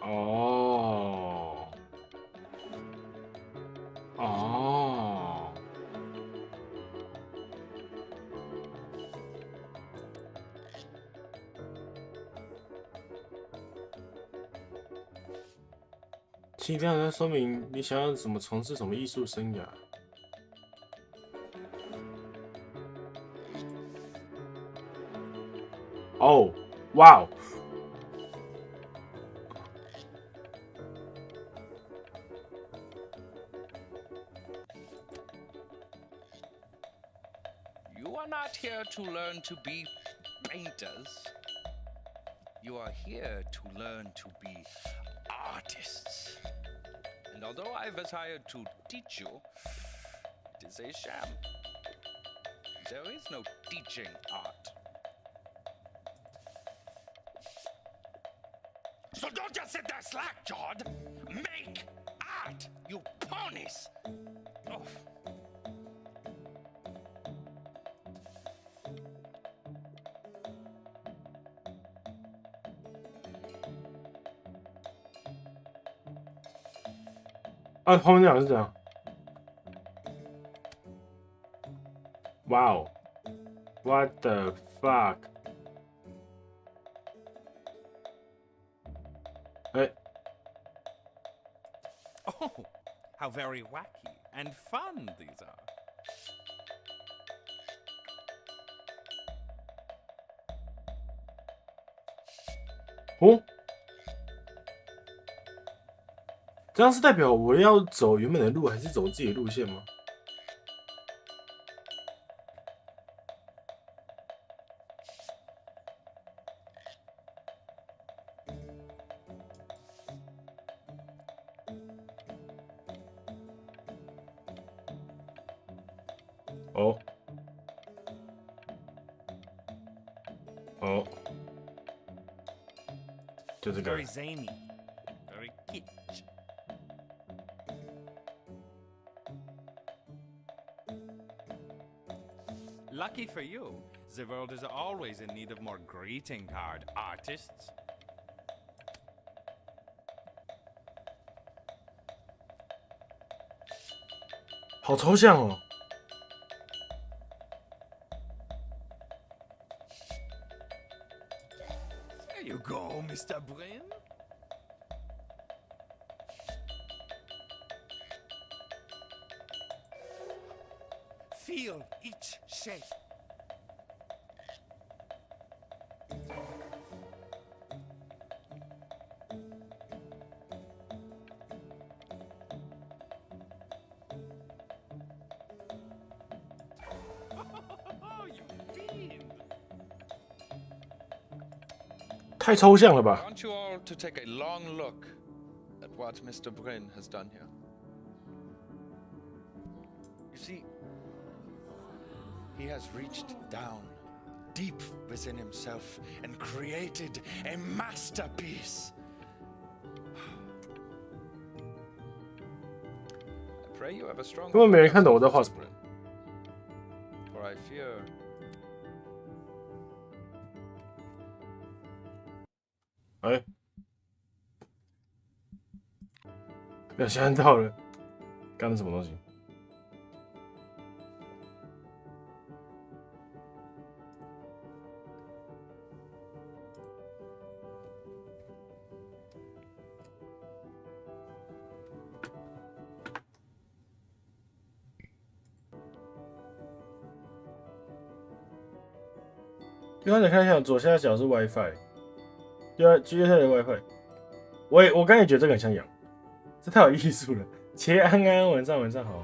Oh. Oh. 其实这样就说明你想要怎么从事什么艺术生涯。哦，哇哦！ You are not here to learn to be painters. You are here to learn to be artists. And although I've hired to teach you, it is a sham. There is no teaching art. So don't just sit there slack-jawed. Make art, you ponies! Oh.啊，后面讲是这样。哇哦 ，What the fuck？ 哎， Oh, how very wacky and fun these are. 哦，这样是代表我要走原本的路，还是走自己的路线吗？哦，哦，就这个 Very。zany, very kitsch. Lucky for you, the world is always in need of more greeting card artists. 好抽象哦。 There you go, Mr. Bryn. Feel each shape. Oh, you fiend! 太抽象了 I 吧？ want you all to take a long look at what Mr. Bryn has done here. You see, he has reached down deep within himself and created a masterpiece. I pray you have a strong 根本没人看懂我在画什么。 for I fear 哎，表现到了，干了什么东西？右上角看一下，左下角是 WiFi， 右下角 WiFi。我刚才也觉得这个很像羊，这太有艺术了。切安安，晚上好。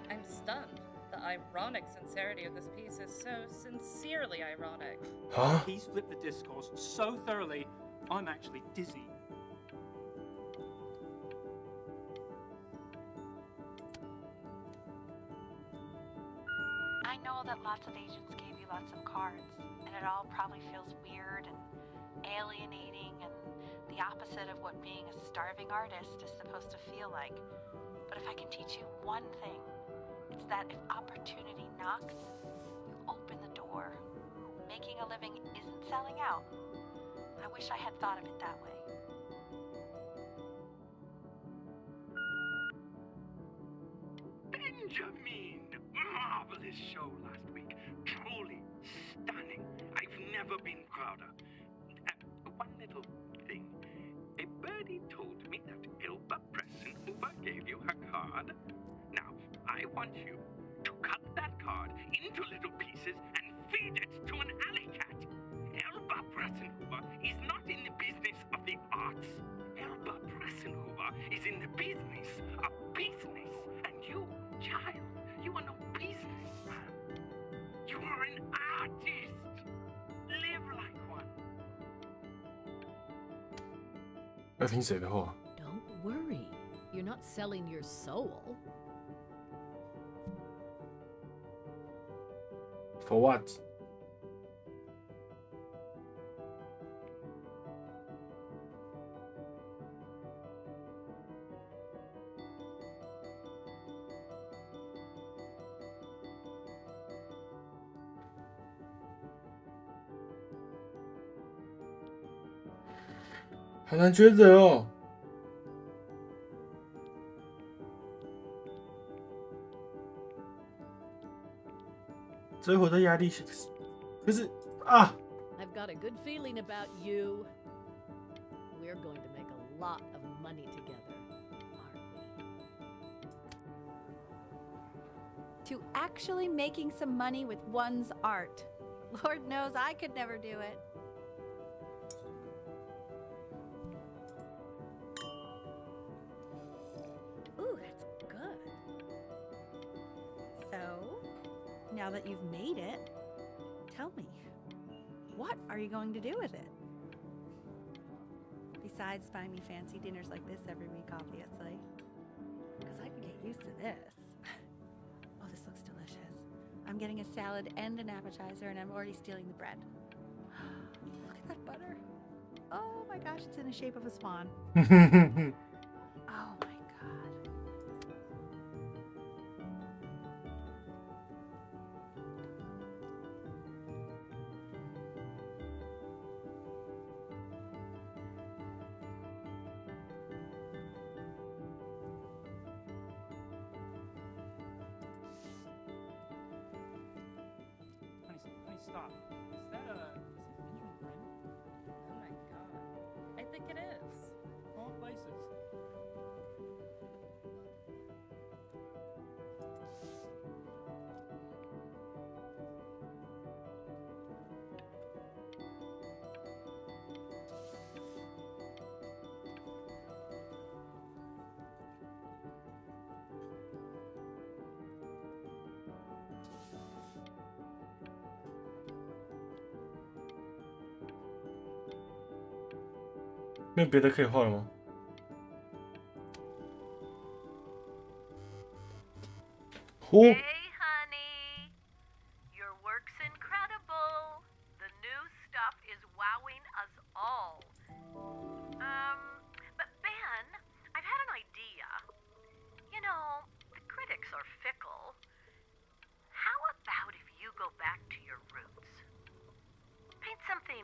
I'm stunned. The ironic sincerity of this piece is so sincerely ironic. Huh? He's flipped the discourse so thoroughly, I'm actually dizzy. I know that lots of agents gave you lots of cards, and it all probably feels weird and alienating and the opposite of what being a starving artist is supposed to feel like. But if I can teach you one thing, it's that if opportunity knocks, you open the door. Making a living isn't selling out. I wish I had thought of it that way. Benjamin! Marvelous show last week. Truly stunning. I've never been prouder. One little thing. A birdie told me that Elba Pressenhuber gave you her card. Now, I want you to cut that card into little pieces and feed it to an alley cat. Elba Pressenhuber is not in the business of the arts. Elba Pressenhuber is in the business of business. And you, child, you are no businessman. You are an artist. Live like one. 要听谁的话 Don't worry. You're not selling your soul.？For what？ 好难抉择哦。所以我的压力可是啊。I've got a good feeling about you. We're going to make a lot of money together, aren't we? To actually making some money with one's art. Lord knows I could never do it. Ooh, that's good. So, now that you've made it, tell me, what are you going to do with it? Besides buy me fancy dinners like this every week, obviously. Because I can get used to this. Oh, this looks delicious. I'm getting a salad and an appetizer, and I'm already stealing the bread. Look at that butter. Oh my gosh, it's in the shape of a swan. Oh my god. Honey, stop. Is that Benjamin Brennan? Oh my god. I think it is. Of all places.没有别的可以画了吗？呼， Hey, honey. Your work's incredible. The new stuff is wowing us all. But Ben, I've had an idea. You know, the critics are fickle. How about if you go back to your roots? Paint something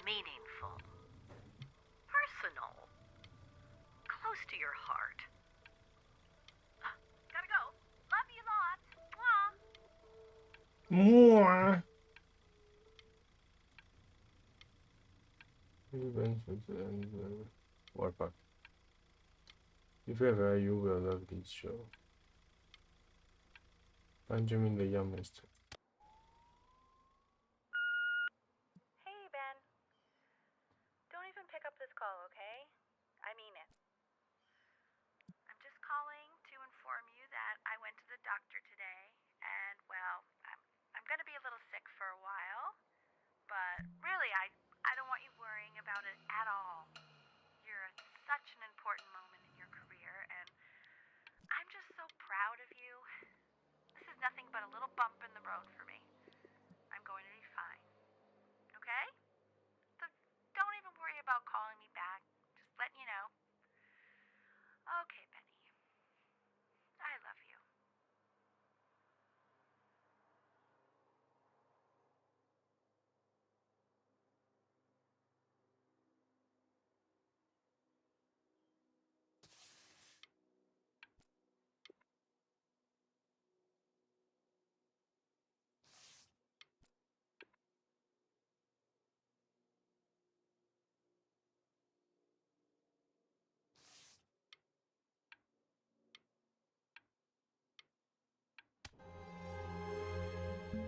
meaningful, personal, close to your heart. Gotta go. Love you lots. Mwah. 哇！日本主持人 What fuck? If ever you will love this show. Benjamin the youngest. Hey, Ben. Don't even pick up this call, okay? I mean it. I'm just calling to inform you that I went to the doctor today, and, well, I'm gonna be a little sick for a while, but really, I don't want you worrying about it at all. You're at such an important moment in your career, and I'm just so proud of you. This is nothing but a little bump in the road for me. I'm going to be fine. Okay? So don't even worry about calling me back. Just letting you know. Okay, Benny. I love you.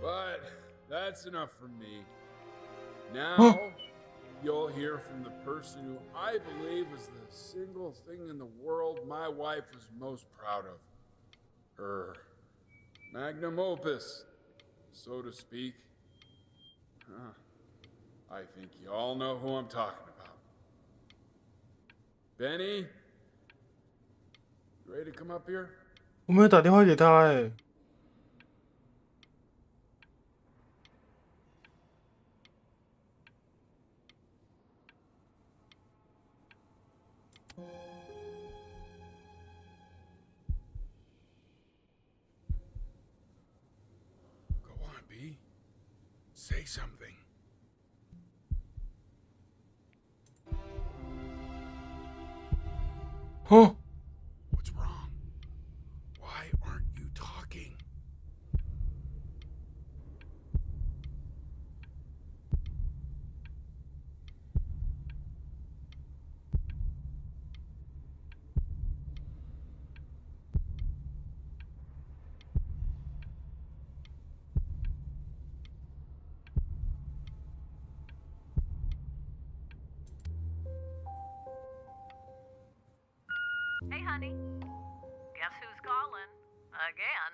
But that's enough from me. Now, you'll hear from the person who I believe is the single thing in the world my wife was most proud of. Her magnum opus, so to speak. I think you all know who I'm talking about. Benny? You ready to come up here? 我没有打电话给他哎。Go on, B. Say something. Huh? What's wrong? Why aren't you talking? Hey, honey. Guess who's calling? Again.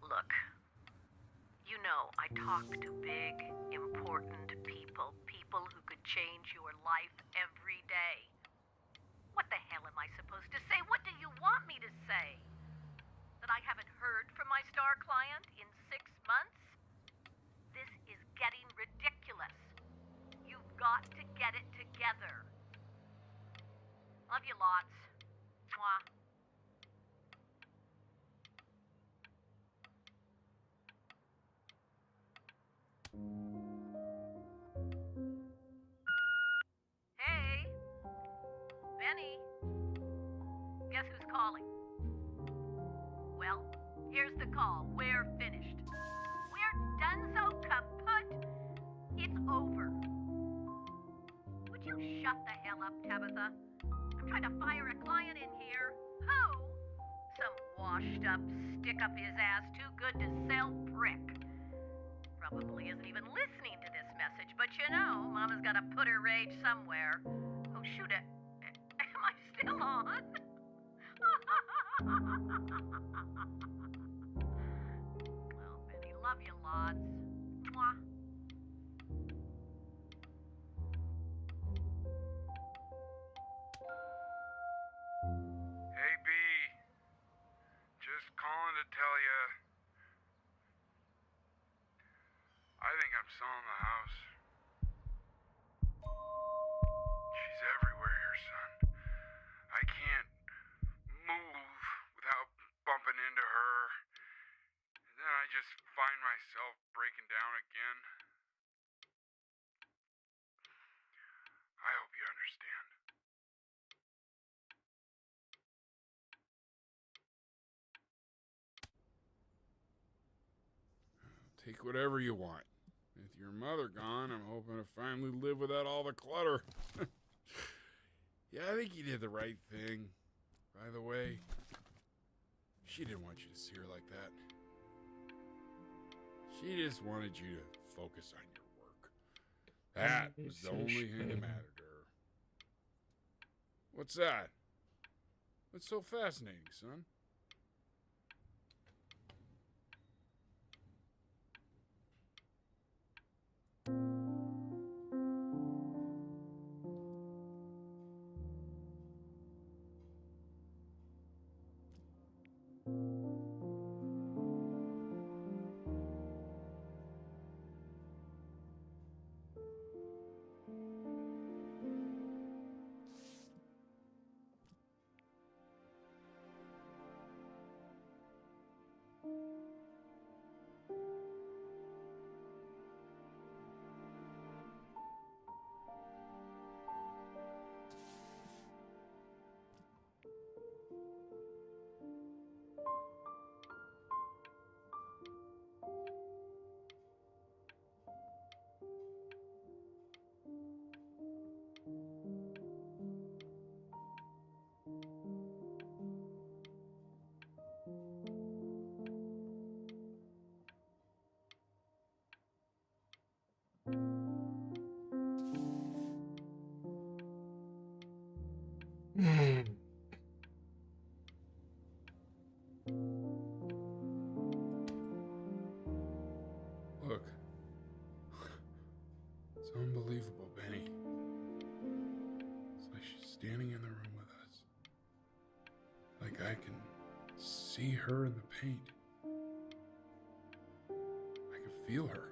Look, you know I talk to big, important people. People who could change your life every day. What the hell am I supposed to say? What do you want me to say? That I haven't heard from my star client in 6 months? This is getting ridiculous. You've got to get it together. Love you lots. Mwah. Hey, Benny. Guess who's calling? Well, here's the call. We're finished. We're donezo kaput. It's over. Would you shut the hell up, Tabitha? I'm trying to fire a client in here. Who? Some washed-up, stick-up-his-ass, too-good-to-sell prick. Probably isn't even listening to this message, but you know, Mama's got to put her rage somewhere. Oh, shoot it. Am I still on? Well, Benny, love you lots. Mwah. Hey, B. Just calling to tell you. I think I'm selling the house. She's everywhere here, son. I can't move without bumping into her. And then I just find myself breaking down again. I hope you understand. Take whatever you want. With your mother gone, I'm hoping to finally live without all the clutter. Yeah, I think you did the right thing. By the way, she didn't want you to see her like that. She just wanted you to focus on your work. That was the only thing that mattered to her. What's that? What's so fascinating, son? Look. It's unbelievable, Benny. It's like she's standing in the room with us. Like I can see her in the paint. I can feel her.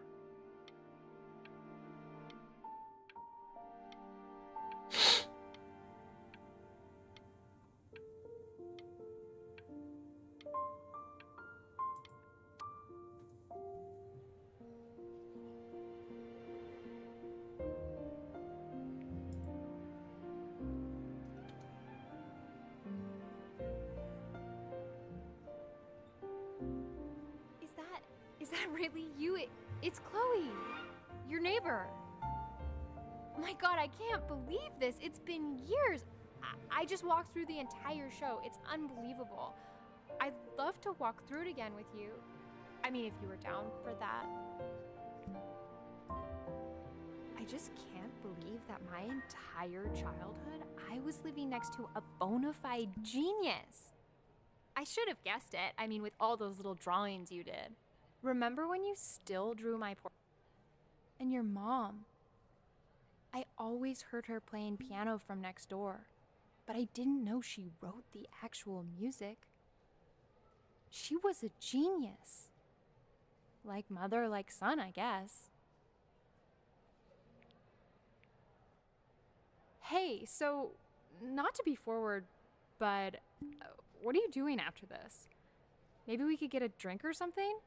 Is that really you? It's Chloe, your neighbor. My God, I can't believe this. It's been years. I just walked through the entire show. It's unbelievable. I'd love to walk through it again with you. I mean, if you were down for that. I just can't believe that my entire childhood, I was living next to a bona fide genius. I should have guessed it. I mean, with all those little drawings you did. Remember when you still drew my portrait? And your mom. I always heard her playing piano from next door, but I didn't know she wrote the actual music. She was a genius. Like mother, like son, I guess. Hey, so, not to be forward, but what are you doing after this? Maybe we could get a drink or something?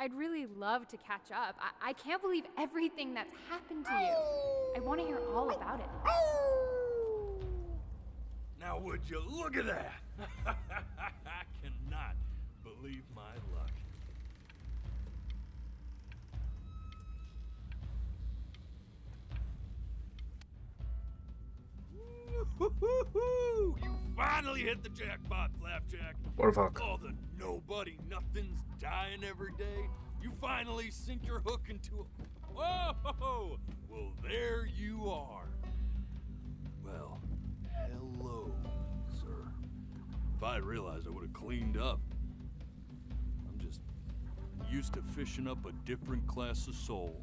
I'd really love to catch up. I can't believe everything that's happened to you. I want to hear all about it. Now would you look at that? I cannot believe my luck. Woo-hoo-hoo-hoo! You finally hit the jackpot, Flapjack. What the fuck? All the nobody nothings dying every day. You finally sink your hook into a... Whoa! Well, there you are. Well, hello, sir. If I had realized, I would have cleaned up. I'm just used to fishing up a different class of soul.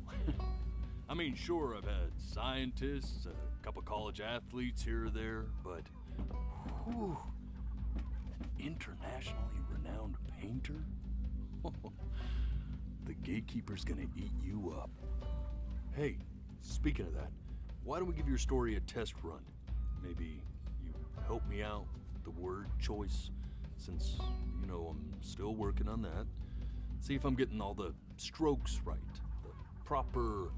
I mean, sure, I've had scientists, a couple college athletes here or there, but whew, internationally renowned painter? The gatekeeper's gonna eat you up. Hey, speaking of that, why don't we give your story a test run? Maybe you help me out with the word choice, since, you know, I'm still working on that. See if I'm getting all the strokes right, the proper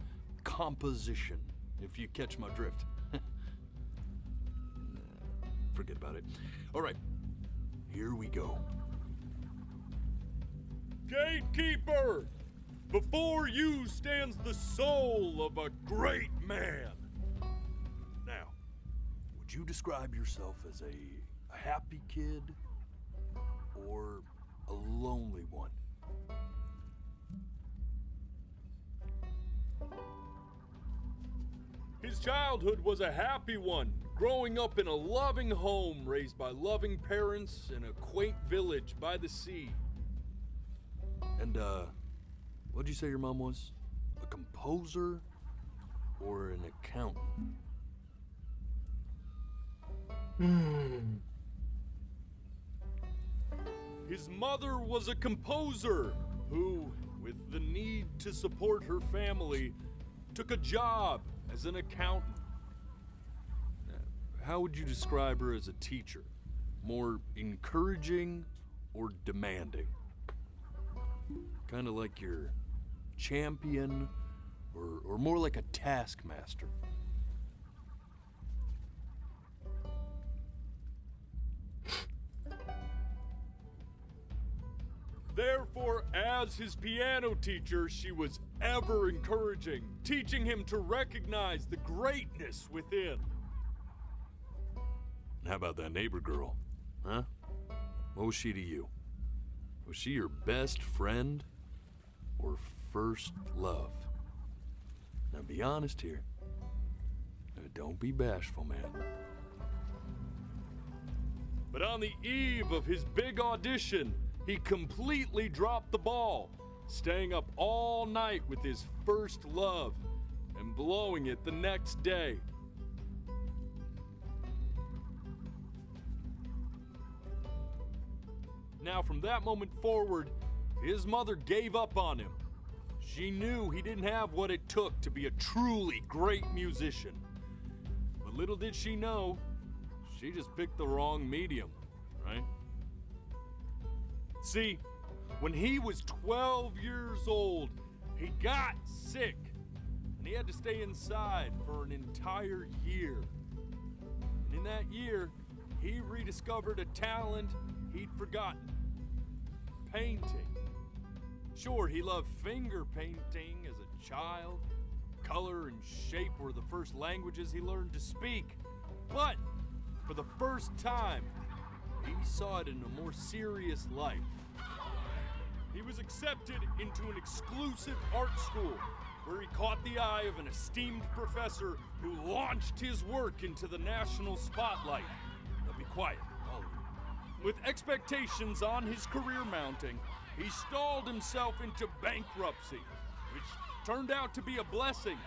composition, if you catch my drift. Forget about it. All right, here we go. Gatekeeper! Before you stands the soul of a great man. Now, would you describe yourself as a happy kid or a lonely one? His childhood was a happy one, growing up in a loving home raised by loving parents in a quaint village by the sea. And, what'd you say your mom was? A composer or an accountant? His mother was a composer who, with the need to support her family, took a job as an accountant. How would you describe her as a teacher? More encouraging or demanding? Kind of like your champion or more like a taskmaster? Therefore, as his piano teacher, she was ever encouraging, teaching him to recognize the greatness within. How about that neighbor girl, huh? What was she to you? Was she your best friend or first love? Now be honest here. Don't be bashful, man. But on the eve of his big audition, he completely dropped the ball, staying up all night with his first love and blowing it the next day. Now, from that moment forward, his mother gave up on him. She knew he didn't have what it took to be a truly great musician. But little did she know, she just picked the wrong medium, right? See, when he was 12 years old, he got sick, and he had to stay inside for an entire year. And in that year, he rediscovered a talent he'd forgotten: painting. Sure, he loved finger painting as a child. Color and shape were the first languages he learned to speak. But for the first time, he saw it in a more serious light. He was accepted into an exclusive art school where he caught the eye of an esteemed professor who launched his work into the national spotlight. Now be quiet, all of you. With expectations on his career mounting, he stalled himself into bankruptcy, which turned out to be a blessing,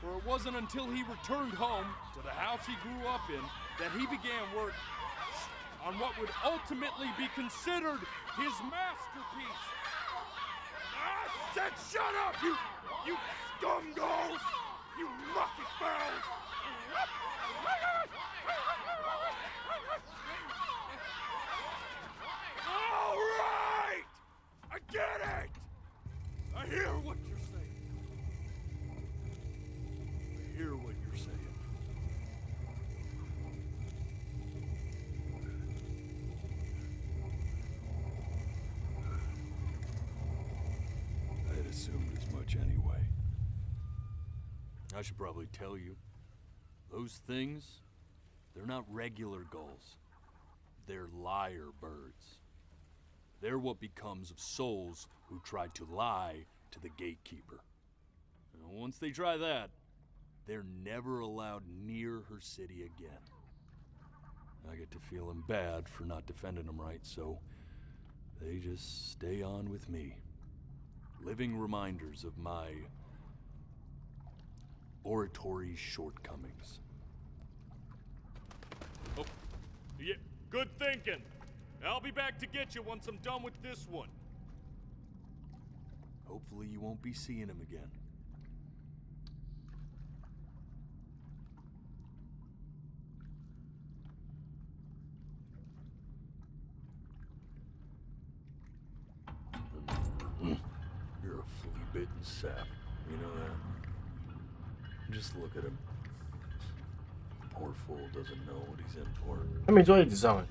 for it wasn't until he returned home to the house he grew up in that he began work on what would ultimately be considered his masterpiece. I said shut up, you scumballs! You mucky fowls! All right! I get it! I hear what you're saying. I hear what you're saying. I had assumed as much anyway. I should probably tell you, those things, they're not regular gulls. They're lyre birds. They're what becomes of souls who try to lie to the gatekeeper. And once they try that, they're never allowed near her city again. I get to feeling bad for not defending them right, so they just stay on with me. Living reminders of my oratory shortcomings. Oh, yeah, good thinking. I'll be back to get you once I'm done with this one. Hopefully you won't be seeing him again. You're a flea-bitten sap, you know that? Just look at him. Poor fool doesn't know what he's in for. 他没坐在椅子上哎。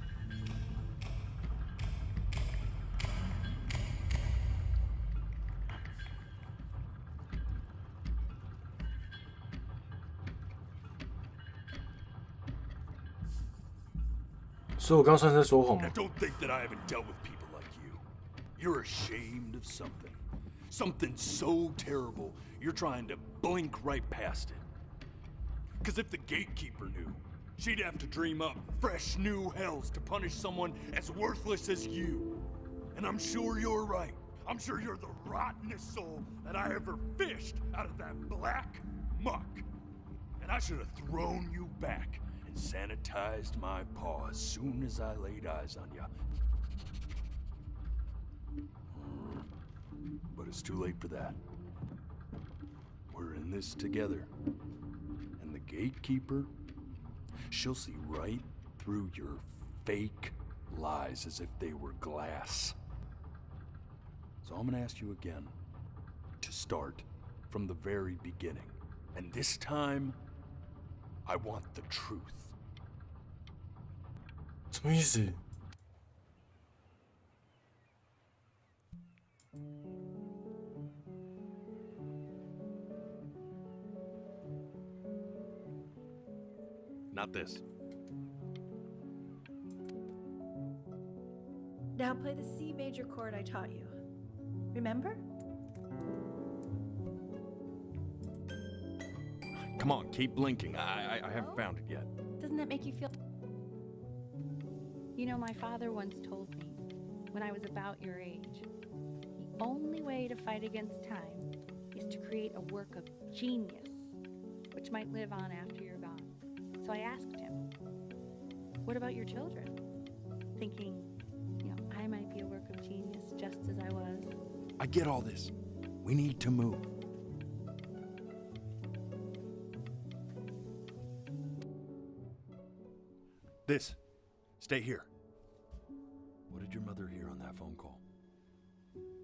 所以我刚算是在说谎吗？ Now don't think that I haven't dealt with people like you. You're ashamed of something. Something so terrible, you're trying to blink right past it. Because if the gatekeeper knew, she'd have to dream up fresh new hells to punish someone as worthless as you. And I'm sure you're right. I'm sure you're the rottenest soul that I ever fished out of that black muck. And I should have thrown you back and sanitized my paw as soon as I laid eyes on you. But it's too late for that. We're in this together. And the gatekeeper, she'll see right through your fake lies as if they were glass. So I'm gonna ask you again to start from the very beginning. And this time, I want the truth. 什么意思？ Not this. Now play the C major chord I taught you. Remember? Come on, keep blinking. I haven't found it yet. Doesn't that make you feel... You know, my father once told me, when I was about your age, the only way to fight against time is to create a work of genius, which might live on after you're gone. So I asked him, what about your children? Thinking, you know, I might be a work of genius just as I was. I get all this. We need to move. This. Stay here. What did your mother hear on that phone call?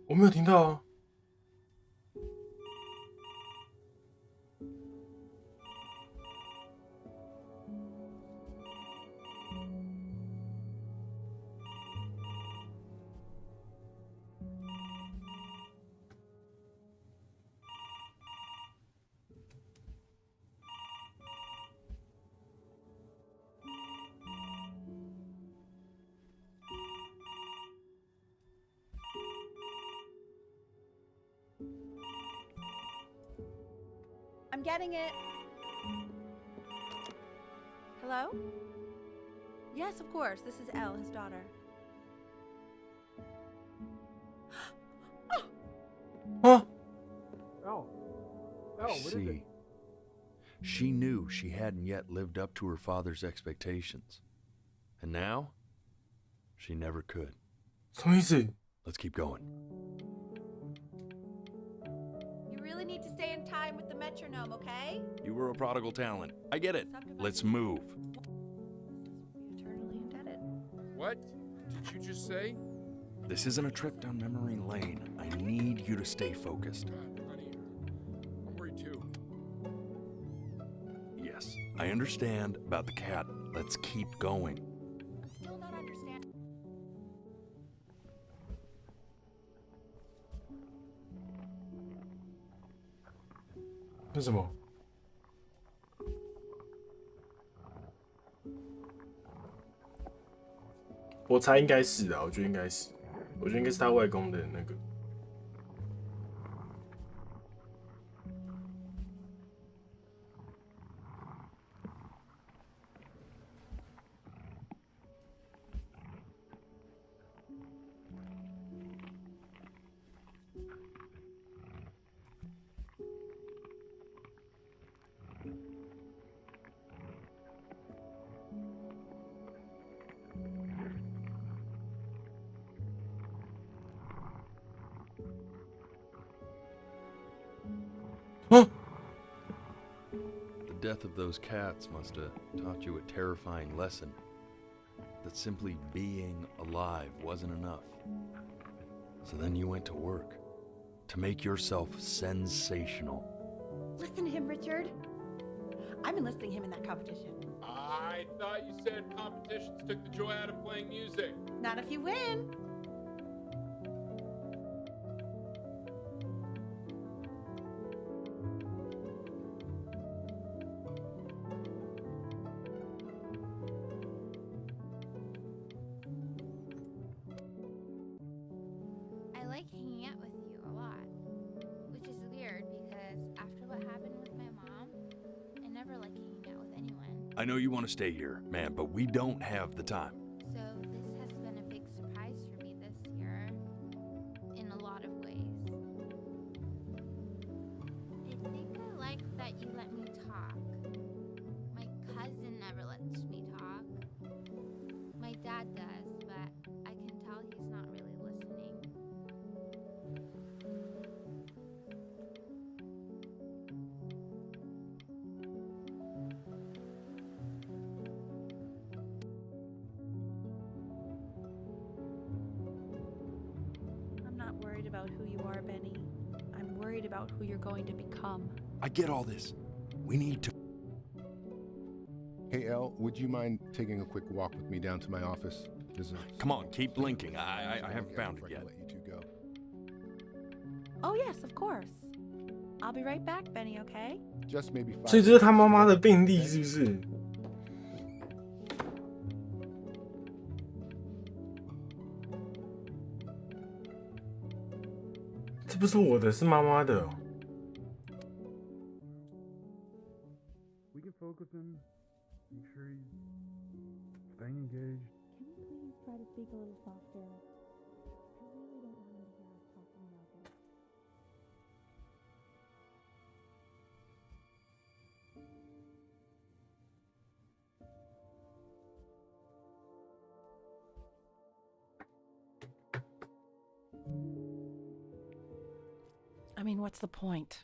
我没有听到啊。I'm getting it. Hello? Yes, of course. This is Elle, his daughter. Huh? Oh, what is it? See, she knew she hadn't yet lived up to her father's expectations. And now, she never could. 什么意思？ Let's keep going. You really need to stay in time with the metronome, okay? You were a prodigal talent. I get it. Let's move. Eternally indebted. What did you just say? This isn't a trip down memory lane. I need you to stay focused. Honey, I'm worried too. Yes, I understand about the cat. Let's keep going. I'm still not understanding. "为什么？我猜应该是啊，我觉得应该是，我觉得应该是他外公的那个。The death of those cats must have taught you a terrifying lesson. That simply being alive wasn't enough. So then you went to work to make yourself sensational. Listen to him, Richard. I'm enlisting him in that competition. I thought you said competitions took the joy out of playing music. Not if you win. I like hanging out with you a lot, which is weird because after what happened with my mom, I never like hanging out with anyone. I know you want to stay here, man, but we don't have the time. So this has been a big surprise for me this year, in a lot of about who you are, Benny. I'm worried about who you're going to become. I get all this. We need to. Hey, Elle, would you mind taking a quick walk with me down to my office? Come on, keep blinking. I haven't found it yet. Let you two go. Oh, yes, of course. I'll be right back, Benny, okay? Just maybe 5. 所以这是他妈妈的病历，是不是？这不是我的，是妈妈的哦。We can focus in, make sure he's staying engaged. Can you please try to speak a little softer? I really don't want him to hear us talking about this. I mean, what's the point?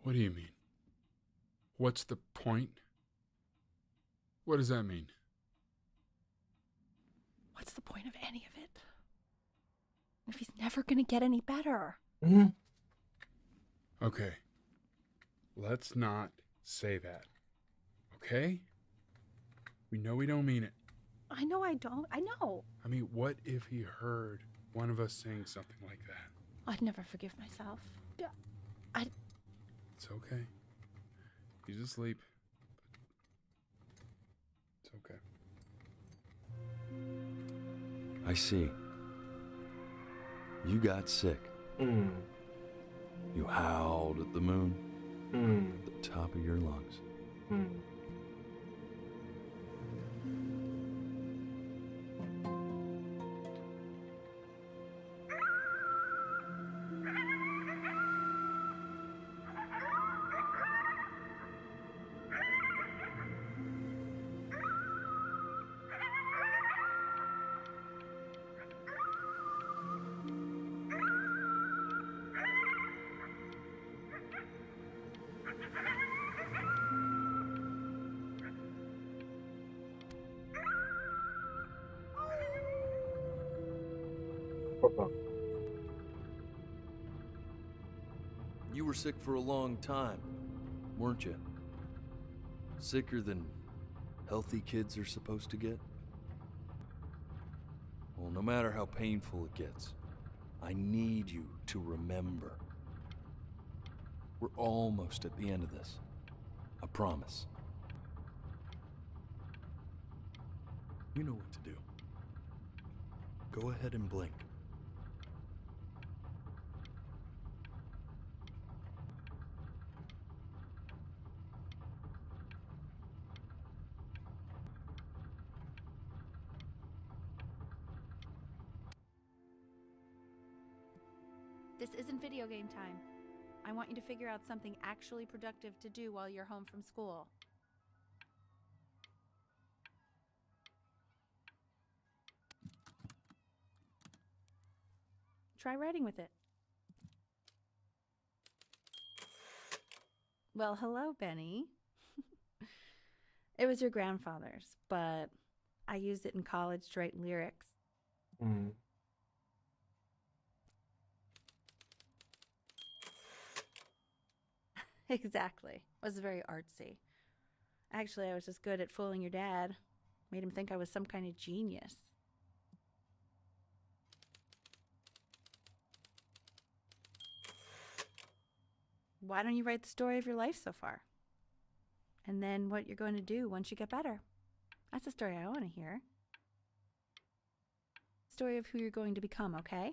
What do you mean? What's the point? What does that mean? What's the point of any of it? If he's never gonna get any better. Okay. Let's not say that. Okay? We know we don't mean it. I know I don't. I know. I mean, what if he heard one of us saying something like that? I'd never forgive myself. It's okay. He's asleep. It's okay. I see. You got sick. You howled at the moon. At the top of your lungs. You were sick for a long time, weren't you? Sicker than healthy kids are supposed to get? Well, no matter how painful it gets, I need you to remember. We're almost at the end of this. I promise. You know what to do. Go ahead and blink. This isn't video game time. I want you to figure out something actually productive to do while you're home from school. Try writing with it. Well, hello, Benny. It was your grandfather's, but I used it in college to write lyrics. Exactly. It was very artsy. Actually, I was just good at fooling your dad. Made him think I was some kind of genius. Why don't you write the story of your life so far? And then what you're going to do once you get better. That's the story I want to hear. Story of who you're going to become, okay?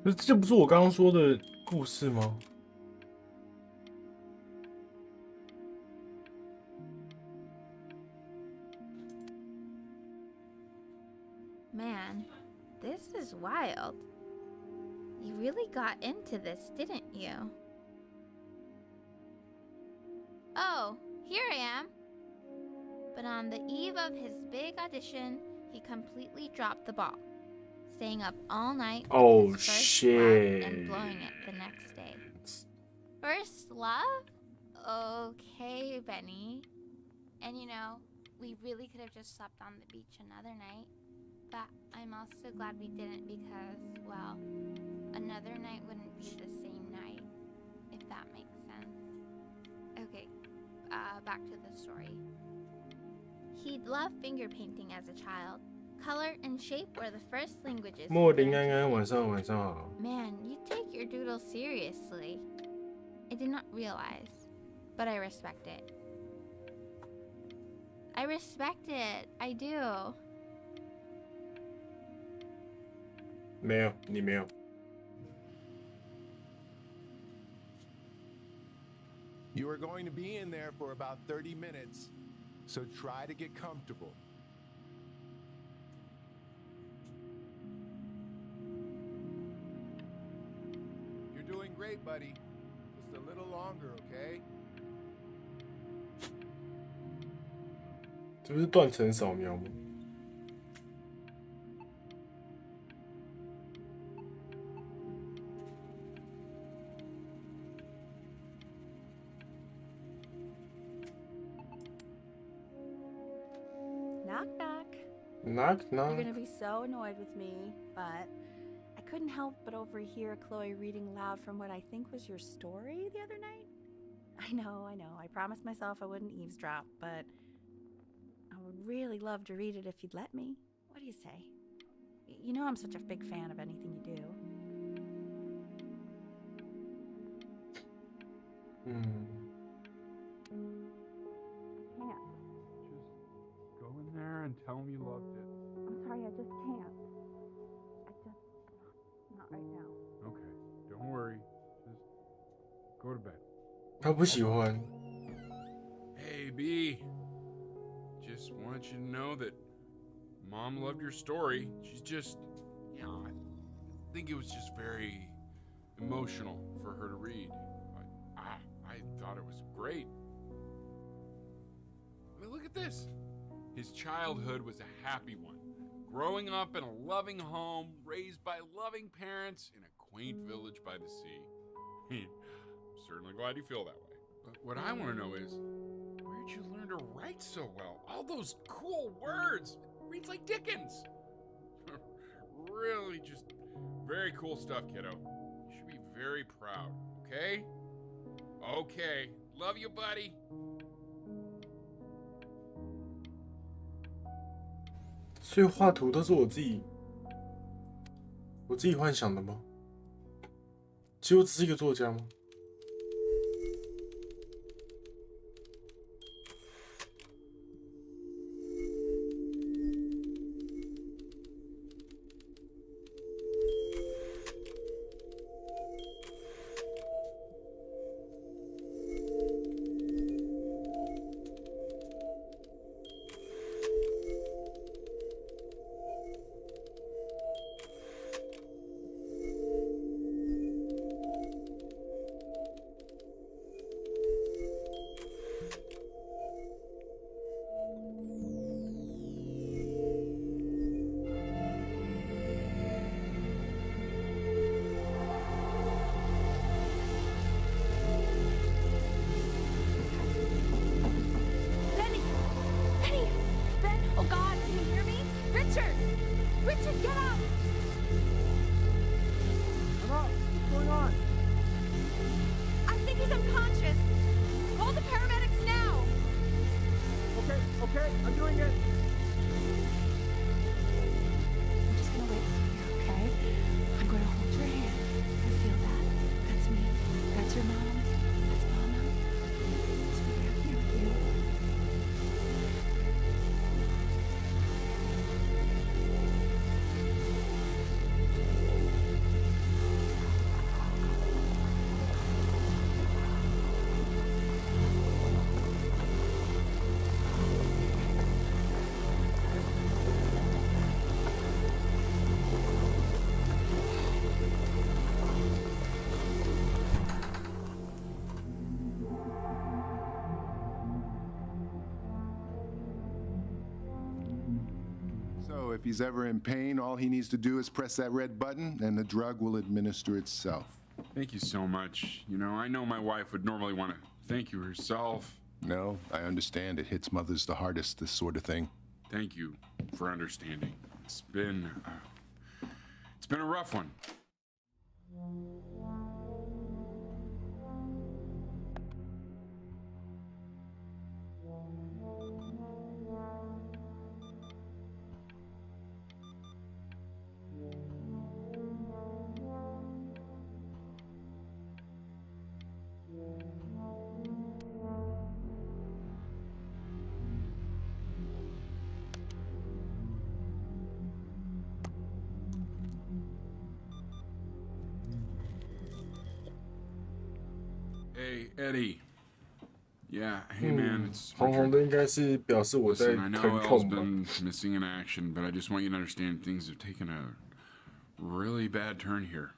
这不是我刚刚说的故事吗？ Man, this is wild. You really got into this, didn't you? Oh, here I am. But on the eve of his big audition, he completely dropped the ball, staying up all night with his first love and blowing it the next day. First love? Okay, Benny. And you know, we really could have just slept on the beach another night. But I'm also glad we didn't because, well, another night wouldn't be the same night, if that makes sense. Okay, back to the story. He'd loved finger painting as a child. Color and shape were the first languages. 莫林安安，晚上好。 Man, you take your doodle seriously. I did not realize, but I respect it. I respect it. I do. 没有，你没有。 You are going to be in there for about 30 minutes, so try to get comfortable. You're doing great, buddy. Just a little longer, okay? 这不是断层扫描吗？ Knock, knock. Knock, knock. You're gonna be so annoyed with me, but I couldn't help but overhear Chloe reading loud from what I think was your story the other night. I know. I promised myself I wouldn't eavesdrop, but I would really love to read it if you'd let me. What do you say? You know I'm such a big fan of anything you do. Can't. Just go in there and tell him you loved it. I'm sorry, I just can't. Not right now. Okay, don't worry. Just go to bed. 他不喜欢。 Hey, B. Just want you to know that Mom loved your story. She's just, you know, I think it was just very emotional for her to read. I thought it was great. I mean, look at this. His childhood was a happy one. Growing up in a loving home, raised by loving parents in a quaint village by the sea. I'm certainly glad you feel that way. But what I want to know is, where'd you learn to write so well? All those cool words. It reads like Dickens. Really just very cool stuff, kiddo. You should be very proud, okay? Okay. Love you, buddy. 所以画图都是我自己幻想的吗？其实我只是一个作家吗？ if he's ever in pain, all he needs to do is press that red button and the drug will administer itself. Thank you so much. You know, I know my wife would normally want to thank you herself. No, I understand. It hits mothers the hardest, this sort of thing. Thank you for understanding. It's been a rough one. Hey, Eddie. Yeah, hey man, it's 红红的应该是表示我在 Listen, I know 疼 Elle's 痛吧。 been missing in action, but I just want you to understand things have taken a really bad turn here.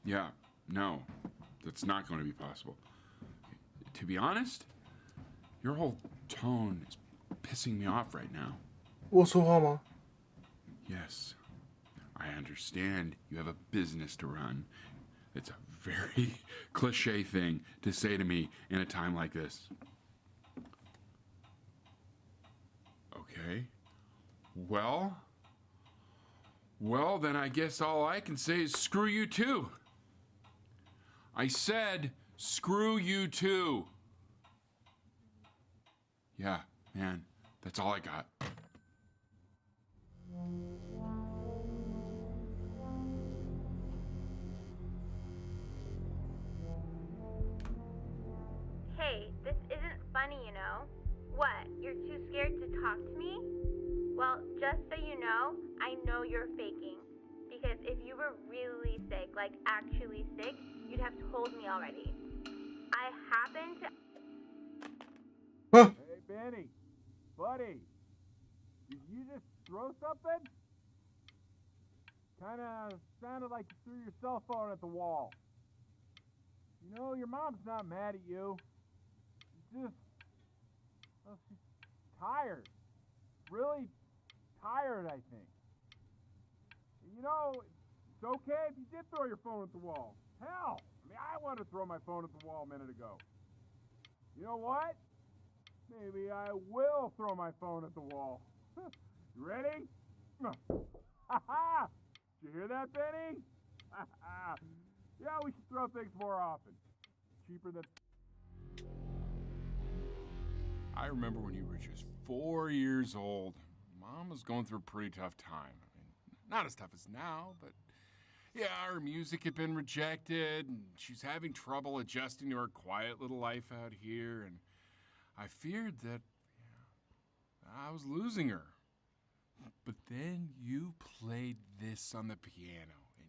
Yeah, no, that's not going to be possible. To be honest, your whole tone is pissing me off right now. 我说话吗？ Yes, I understand you have a business to run. It's a very cliche thing to say to me in a time like this. Okay. Well, then I guess all I can say is screw you too. I said screw you too. Yeah, man, that's all I got. Hey, this isn't funny, you know? What, you're too scared to talk to me? Well, just so you know you're faking. Because if you were really sick, like actually sick, you'd have told me already. I happen to... Hey, Benny. Buddy. Did you just throw something? Kinda sounded like you threw your cell phone at the wall. You know, your mom's not mad at you. She's just... well, she's tired. Really tired, I think. You know, it's okay if you did throw your phone at the wall. Hell, I mean, I wanted to throw my phone at the wall a minute ago. You know what? Maybe I will throw my phone at the wall. You ready? Ha-ha! Did you hear that, Benny? Yeah, we should throw things more often. Cheaper than... I remember when you were just 4 years old. Mom was going through a pretty tough time. I mean, not as tough as now, but yeah, her music had been rejected, and she's having trouble adjusting to her quiet little life out here, and I feared that I was losing her. But then you played this on the piano, and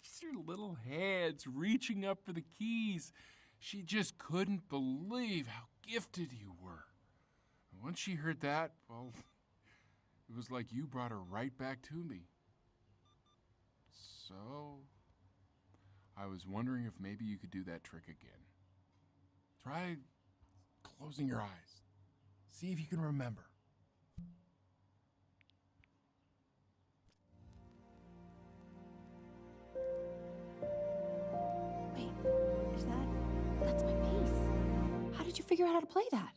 just your little hands reaching up for the keys. She just couldn't believe how gifted you were. And once she heard that, well, it was like you brought her right back to me. So, I was wondering if maybe you could do that trick again. Try closing your eyes. See if you can remember. Wait, is that... that's my bass. How did you figure out how to play that?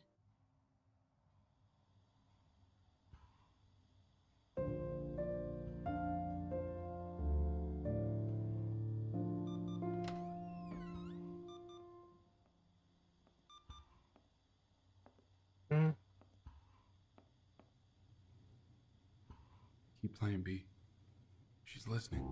Keep playing, B. She's listening.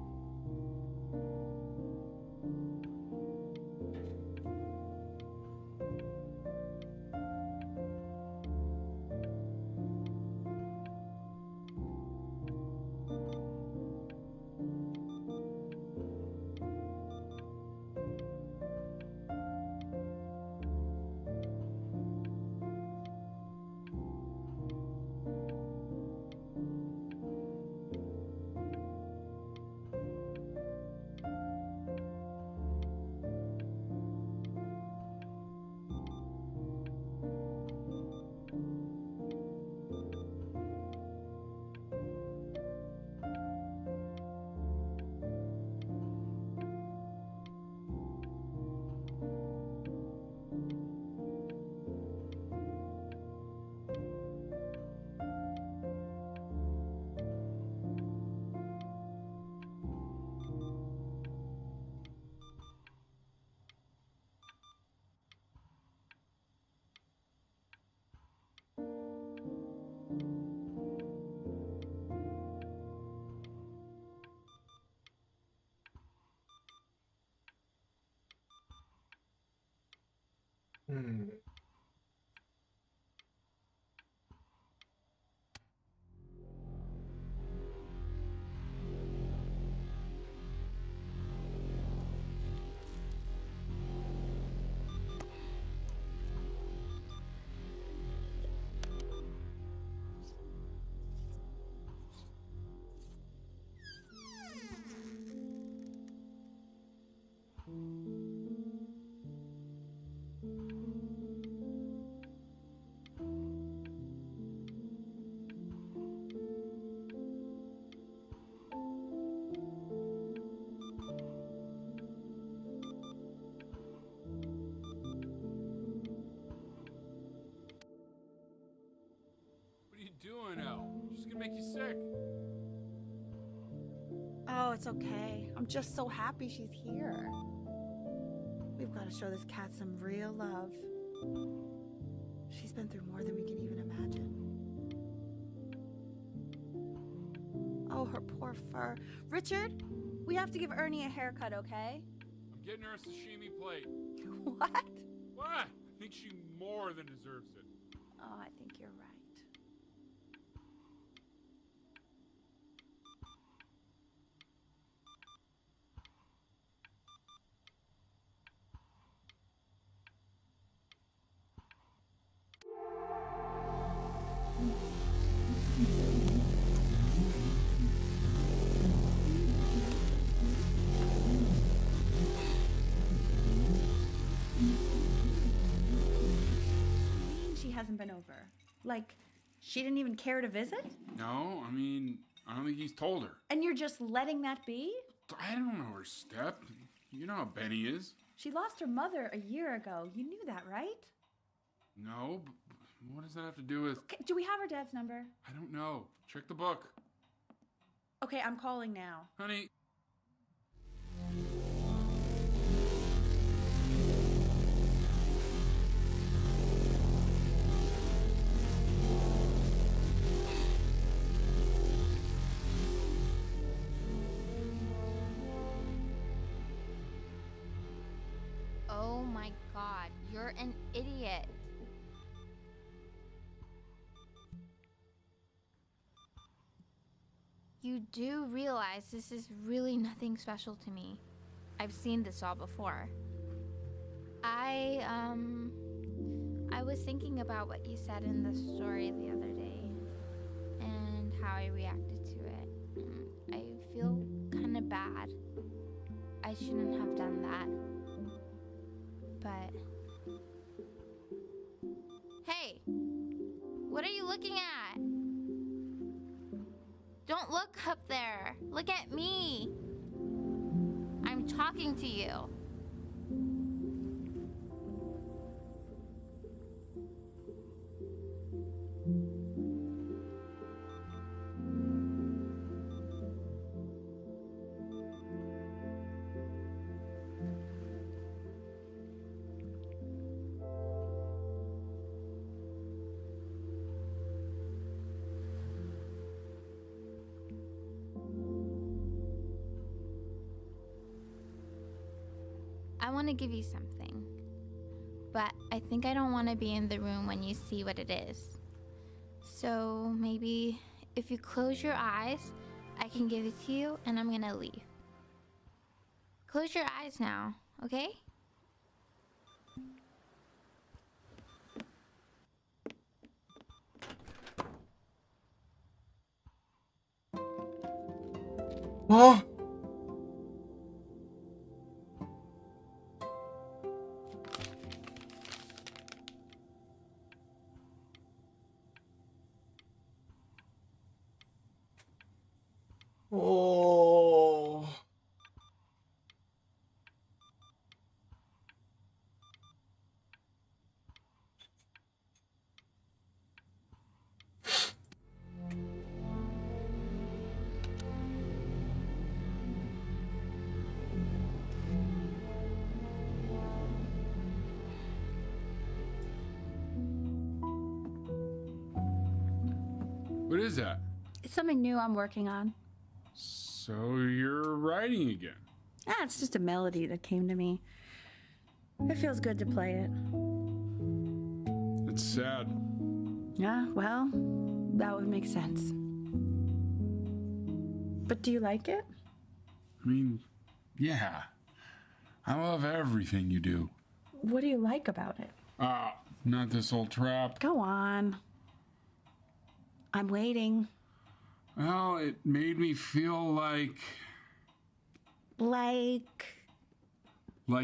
嗯。Doing, Elle? She's gonna make you sick. Oh, it's okay. I'm just so happy she's here. We've got to show this cat some real love. She's been through more than we can even imagine. Oh, her poor fur. Richard, we have to give Ernie a haircut, okay? I'm getting her a sashimi plate. What? What? I think she more than deserves it. Oh, I think you're right. She hasn't been over. Like, she didn't even care to visit? No, I mean, I don't think he's told her. And you're just letting that be? I don't know her step. You know how Benny is. She lost her mother a year ago. You knew that, right? No, but what does that have to do with... Okay, do we have her dad's number? I don't know. Check the book. Okay, I'm calling now. Honey. Oh my god, you're an idiot. You do realize this is really nothing special to me. I've seen this all before. I was thinking about what you said in the story the other day and how I reacted to it. I feel kind of bad. I shouldn't have done that. But... Hey! What are you looking at? Don't look up there. Look at me. I'm talking to you. I want to give you something, but I think I don't want to be in the room when you see what it is. So maybe if you close your eyes, I can give it to you and I'm gonna leave. Close your eyes now, okay? Oh! Oh. What is that? It's something new I'm working on. So you're writing again? It's just a melody that came to me. It feels good to play it. It's sad. Yeah, well, that would make sense. But do you like it? I mean, yeah. I love everything you do. What do you like about it? Not this old trap. Go on. I'm waiting. Well, it made me feel like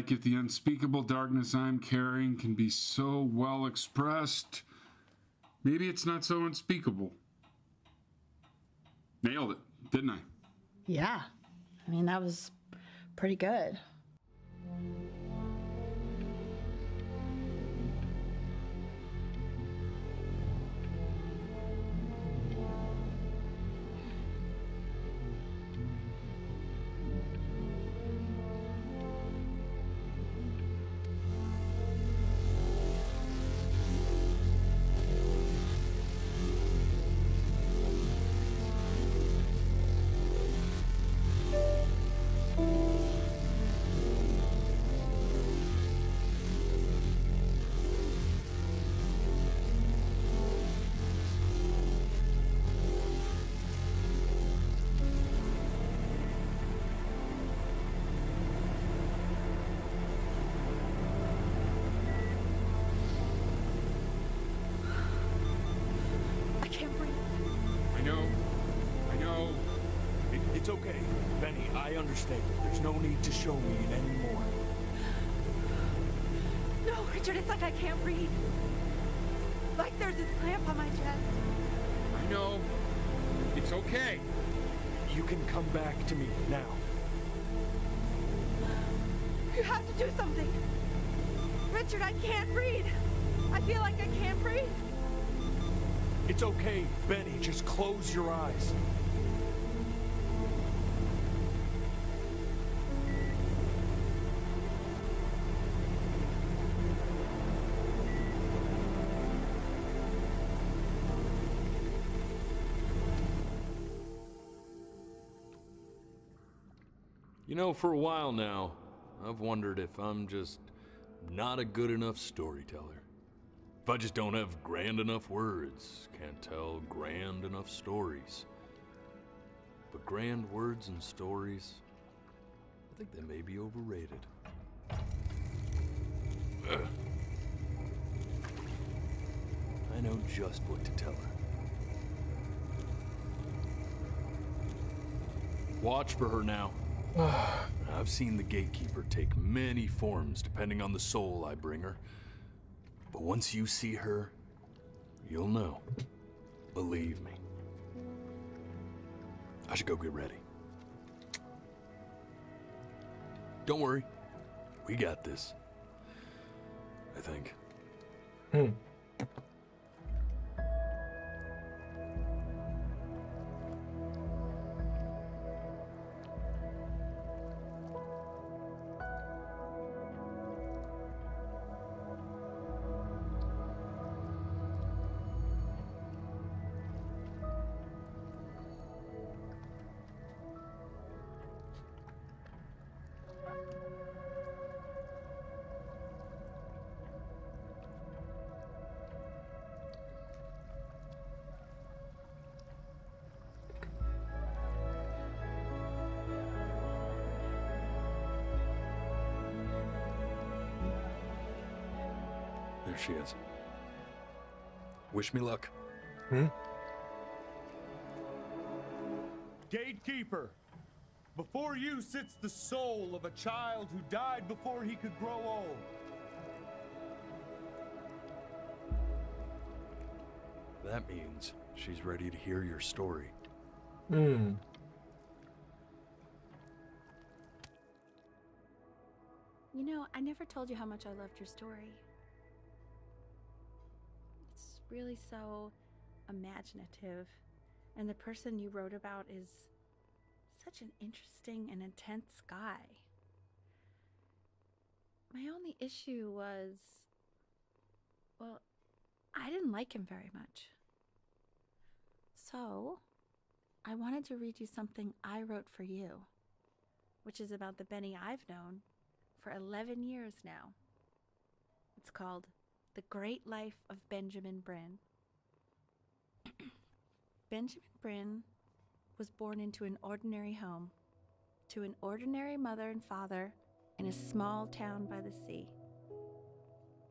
if the unspeakable darkness I'm carrying can be so well expressed, maybe it's not so unspeakable. Nailed it, didn't I? Yeah. I mean, that was pretty good. It's okay, Benny, I understand. There's no need to show me it anymore. No, Richard, it's like I can't breathe. Like there's this clamp on my chest. I know. It's okay. You can come back to me now. You have to do something. Richard, I can't breathe. I feel like I can't breathe. It's okay, Benny, just close your eyes. You know, for a while now, I've wondered if I'm just not a good enough storyteller. If I just don't have grand enough words, can't tell grand enough stories. But grand words and stories, I think they may be overrated. Ugh. I know just what to tell her. Watch for her now. I've seen the gatekeeper take many forms depending on the soul I bring her. But once you see her, you'll know. Believe me. I should go get ready. Don't worry. We got this. I think. There she is. Wish me luck. Gatekeeper, before you sits the soul of a child who died before he could grow old. That means she's ready to hear your story. You know, I never told you how much I loved your story. It's really so imaginative. And the person you wrote about is such an interesting and intense guy. My only issue was, well, I didn't like him very much. So, I wanted to read you something I wrote for you, which is about the Benny I've known for 11 years now. It's called The The Great Life of Benjamin Bryn. Benjamin Bryn was born into an ordinary home, to an ordinary mother and father in a small town by the sea.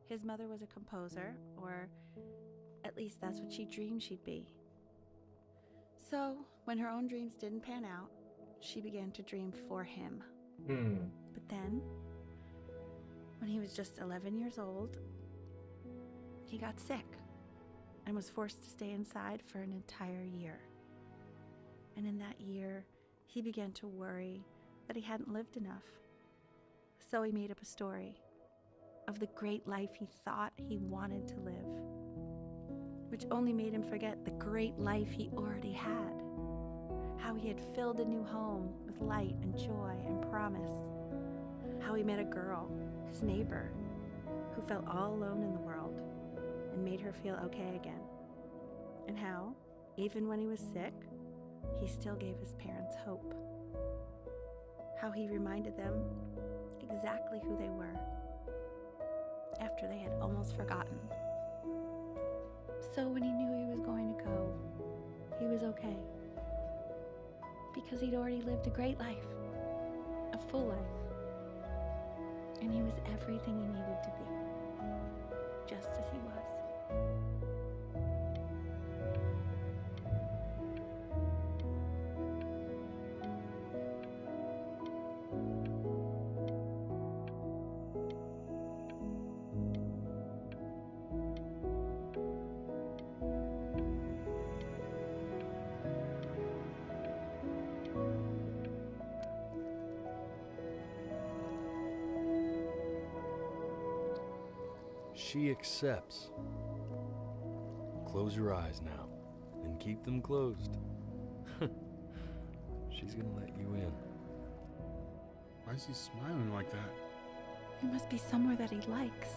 His mother was a composer, or at least that's what she dreamed she'd be. So, when her own dreams didn't pan out, she began to dream for him. But then, when he was just 11 years old, he got sick and was forced to stay inside for an entire year. And in that year, he began to worry that he hadn't lived enough. So he made up a story of the great life he thought he wanted to live, which only made him forget the great life he already had. How he had filled a new home with light and joy and promise. How he met a girl, his neighbor, who felt all alone in the world and made her feel okay again. And how, even when he was sick, he still gave his parents hope. How he reminded them exactly who they were after they had almost forgotten. So when he knew he was going to go, he was okay. Because he'd already lived a great life, a full life. And he was everything he needed to be, just as he was. She accepts. Close your eyes now, and keep them closed. She's gonna let you in. Why is he smiling like that? It must be somewhere that he likes.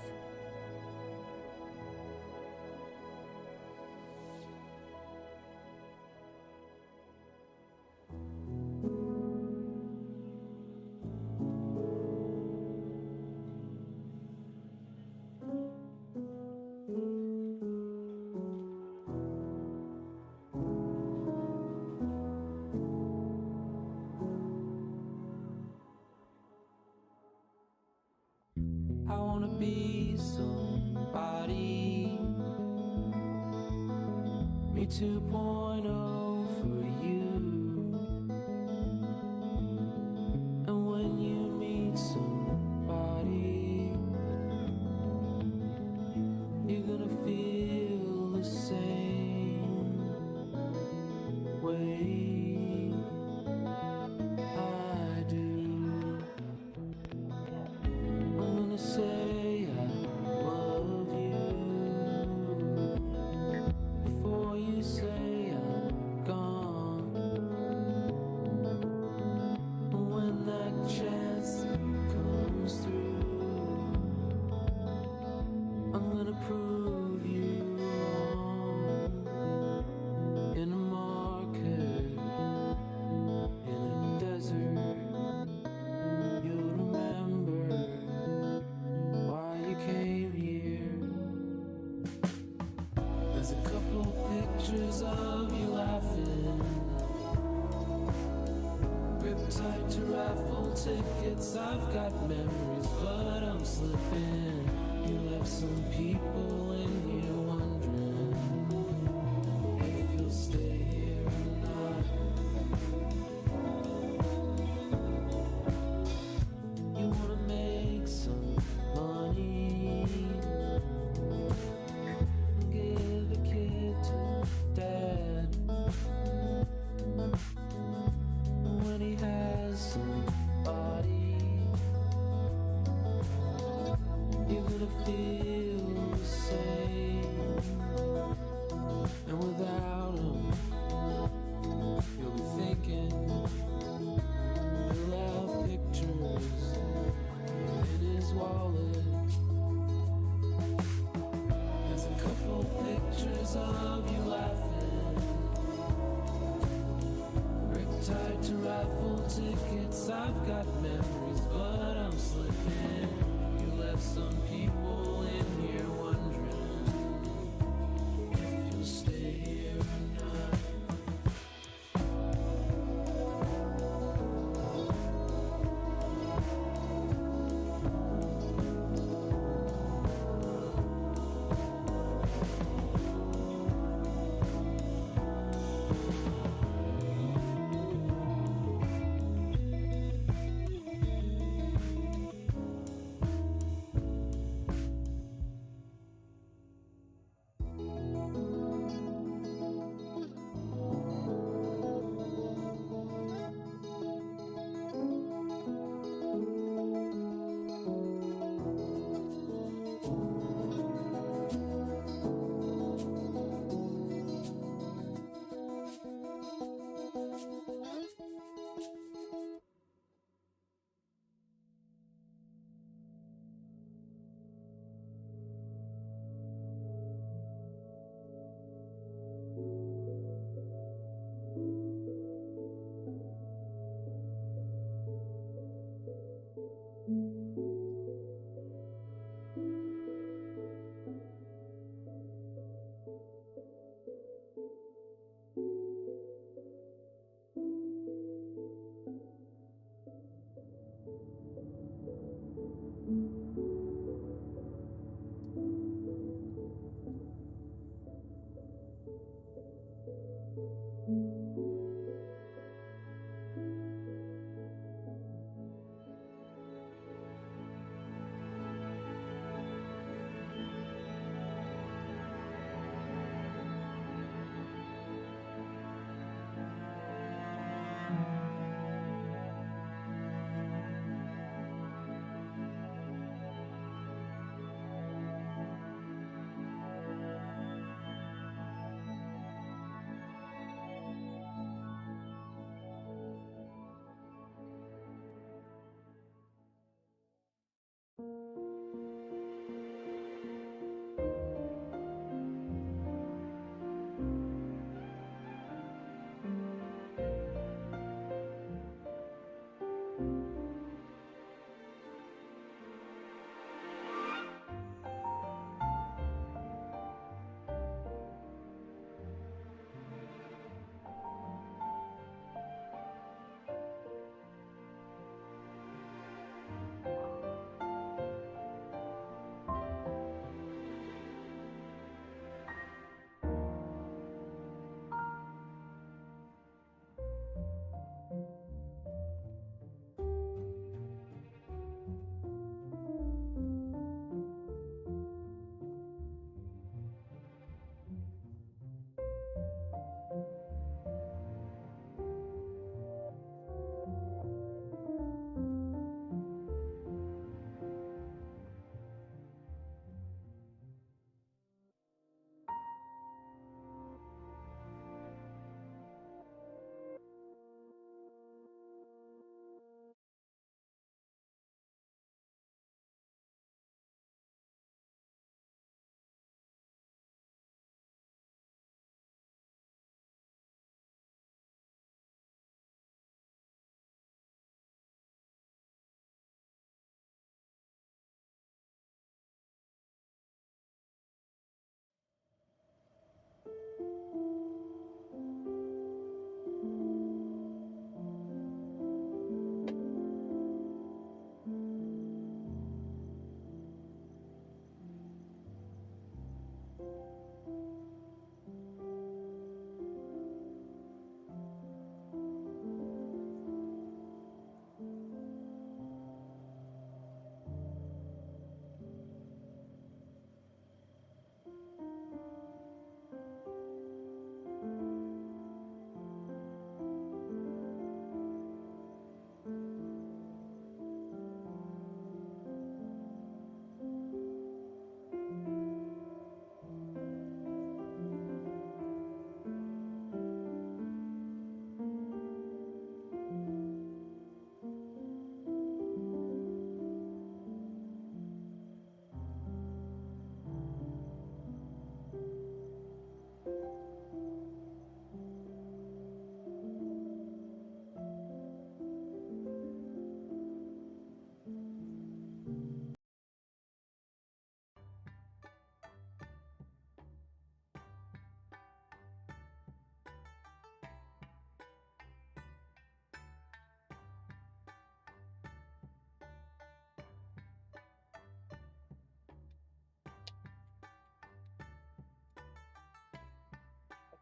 I wanna be somebody. Me 2.0 for you. And when you meet somebody, you're gonna feel the same way I do. I'm gonna say I love you before you say I'm gone. When that chance comes through, I'm gonna prove you wrong. In a market, in a desert, you'll remember why you came here. There's a couple pictures of you laughing, grip tight to raffle tickets. I've got memories, but I'm slipping. You left some people in here wondering if you'll stay here or not. You wanna make some money, give a kid to dad. When he has somebody, you're gonna feel the same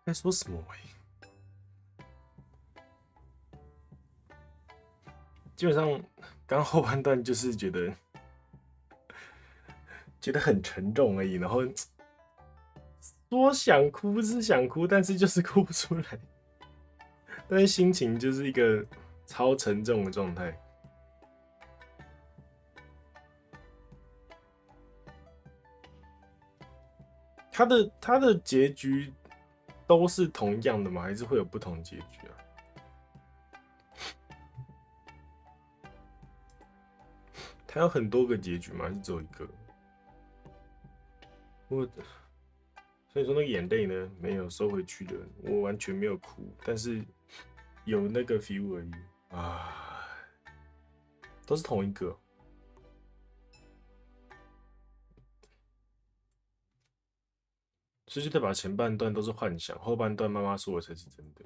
该说什么基本上刚后半段就是觉得很沉重而已，然后说想哭是想哭，但是就是哭不出来，但是心情就是一个超沉重的状态。他的结局都是同样的吗？还是会有不同结局啊？他有很多个结局吗？还是只有一个？所以说那个眼泪呢，没有收回去的，我完全没有哭，但是有那个 feel 而已啊，都是同一个。所以就代表前半段都是幻想，后半段妈妈说的才是真的。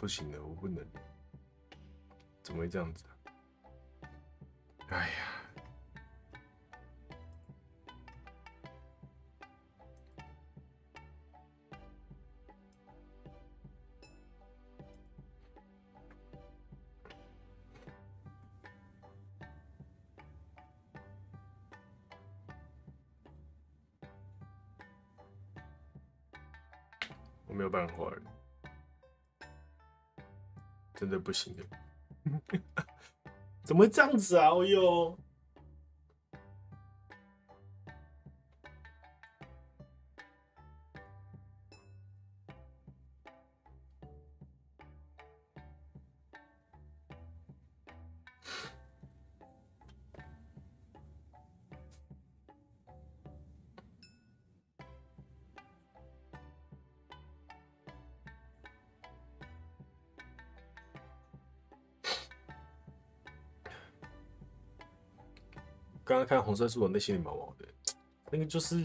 不行了，我不能，怎么会这样子？哎呀！我没有办法了，真的不行了。怎么会这样子啊？哎呦！刚刚看红色树的内心里毛毛的，那个就是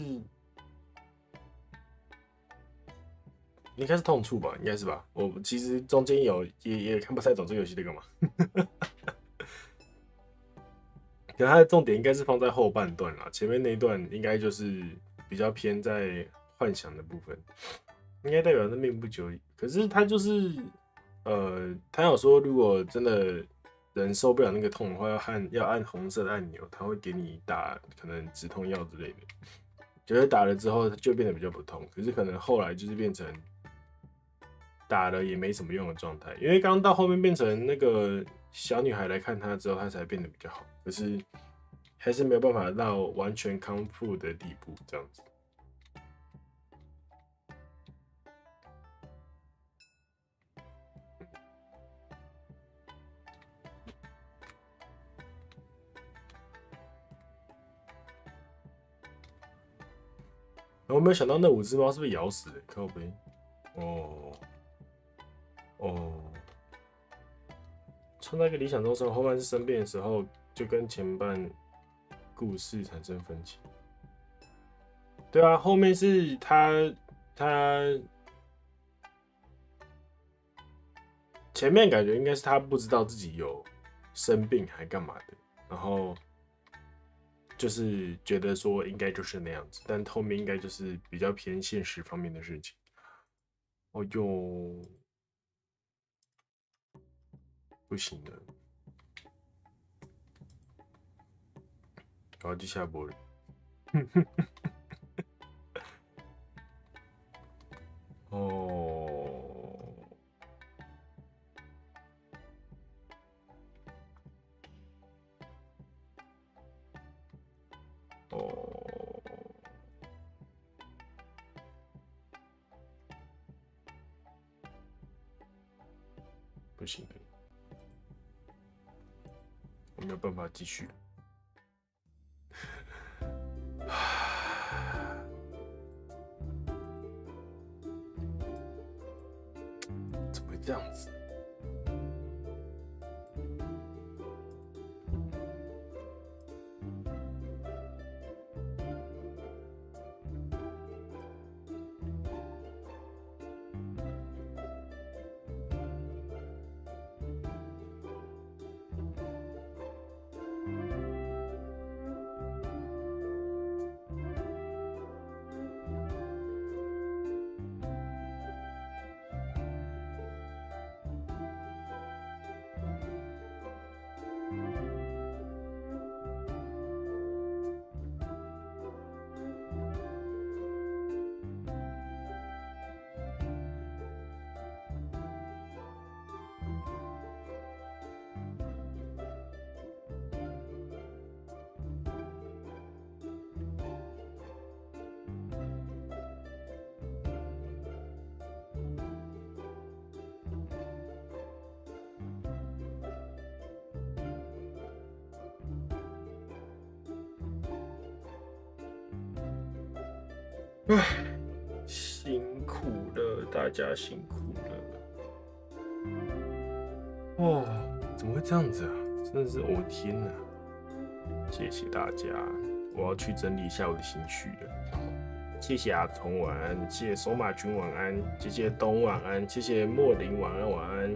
应该是痛处吧，应该是吧。我其实中间也看不太懂这个游戏在干嘛，可能它的重点应该是放在后半段啦，前面那一段应该就是比较偏在幻想的部分，应该代表是命不久矣。可是他就是他有说如果真的人受不了那个痛的话，要按红色的按钮，他会给你打可能止痛药之类的。觉得打了之后就变得比较不痛，可是可能后来就是变成打了也没什么用的状态，因为刚到后面变成那个小女孩来看他之后，他才变得比较好，可是还是没有办法到完全康复的地步，这样子。我没有想到那5只猫是被咬死的，靠北。创造一个理想中生活，后半是生病的时候，就跟前半故事产生分歧。对啊，后面是他前面感觉应该是他不知道自己有生病还干嘛的，然后就是觉得说应该就是那样子，但后面应该就是比较偏现实方面的事情。哦哟，不行了，然后就下播了。不行了，我没有办法继续了。怎么会这样子？唉，辛苦了，大家辛苦了。哦，怎么会这样子啊？真的是我的天哪！谢谢大家，我要去整理一下我的情绪了。谢谢阿聪晚安，谢谢索马君晚安，谢谢东晚安，谢谢莫林晚安晚安，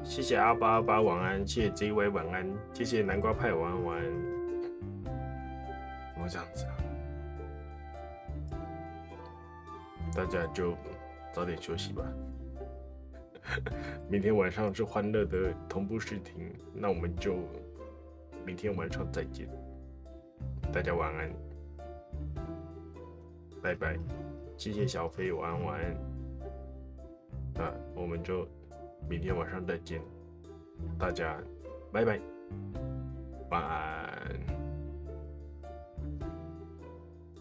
谢谢阿巴阿巴晚安，谢谢 JY 晚安，谢谢南瓜派晚安晚安。怎么这样子啊？大家就早点休息吧。明天晚上是欢乐的同步视听，那我们就明天晚上再见。大家晚安，拜拜。谢谢小飞晚安晚安。那我们就明天晚上再见，大家拜拜，晚安。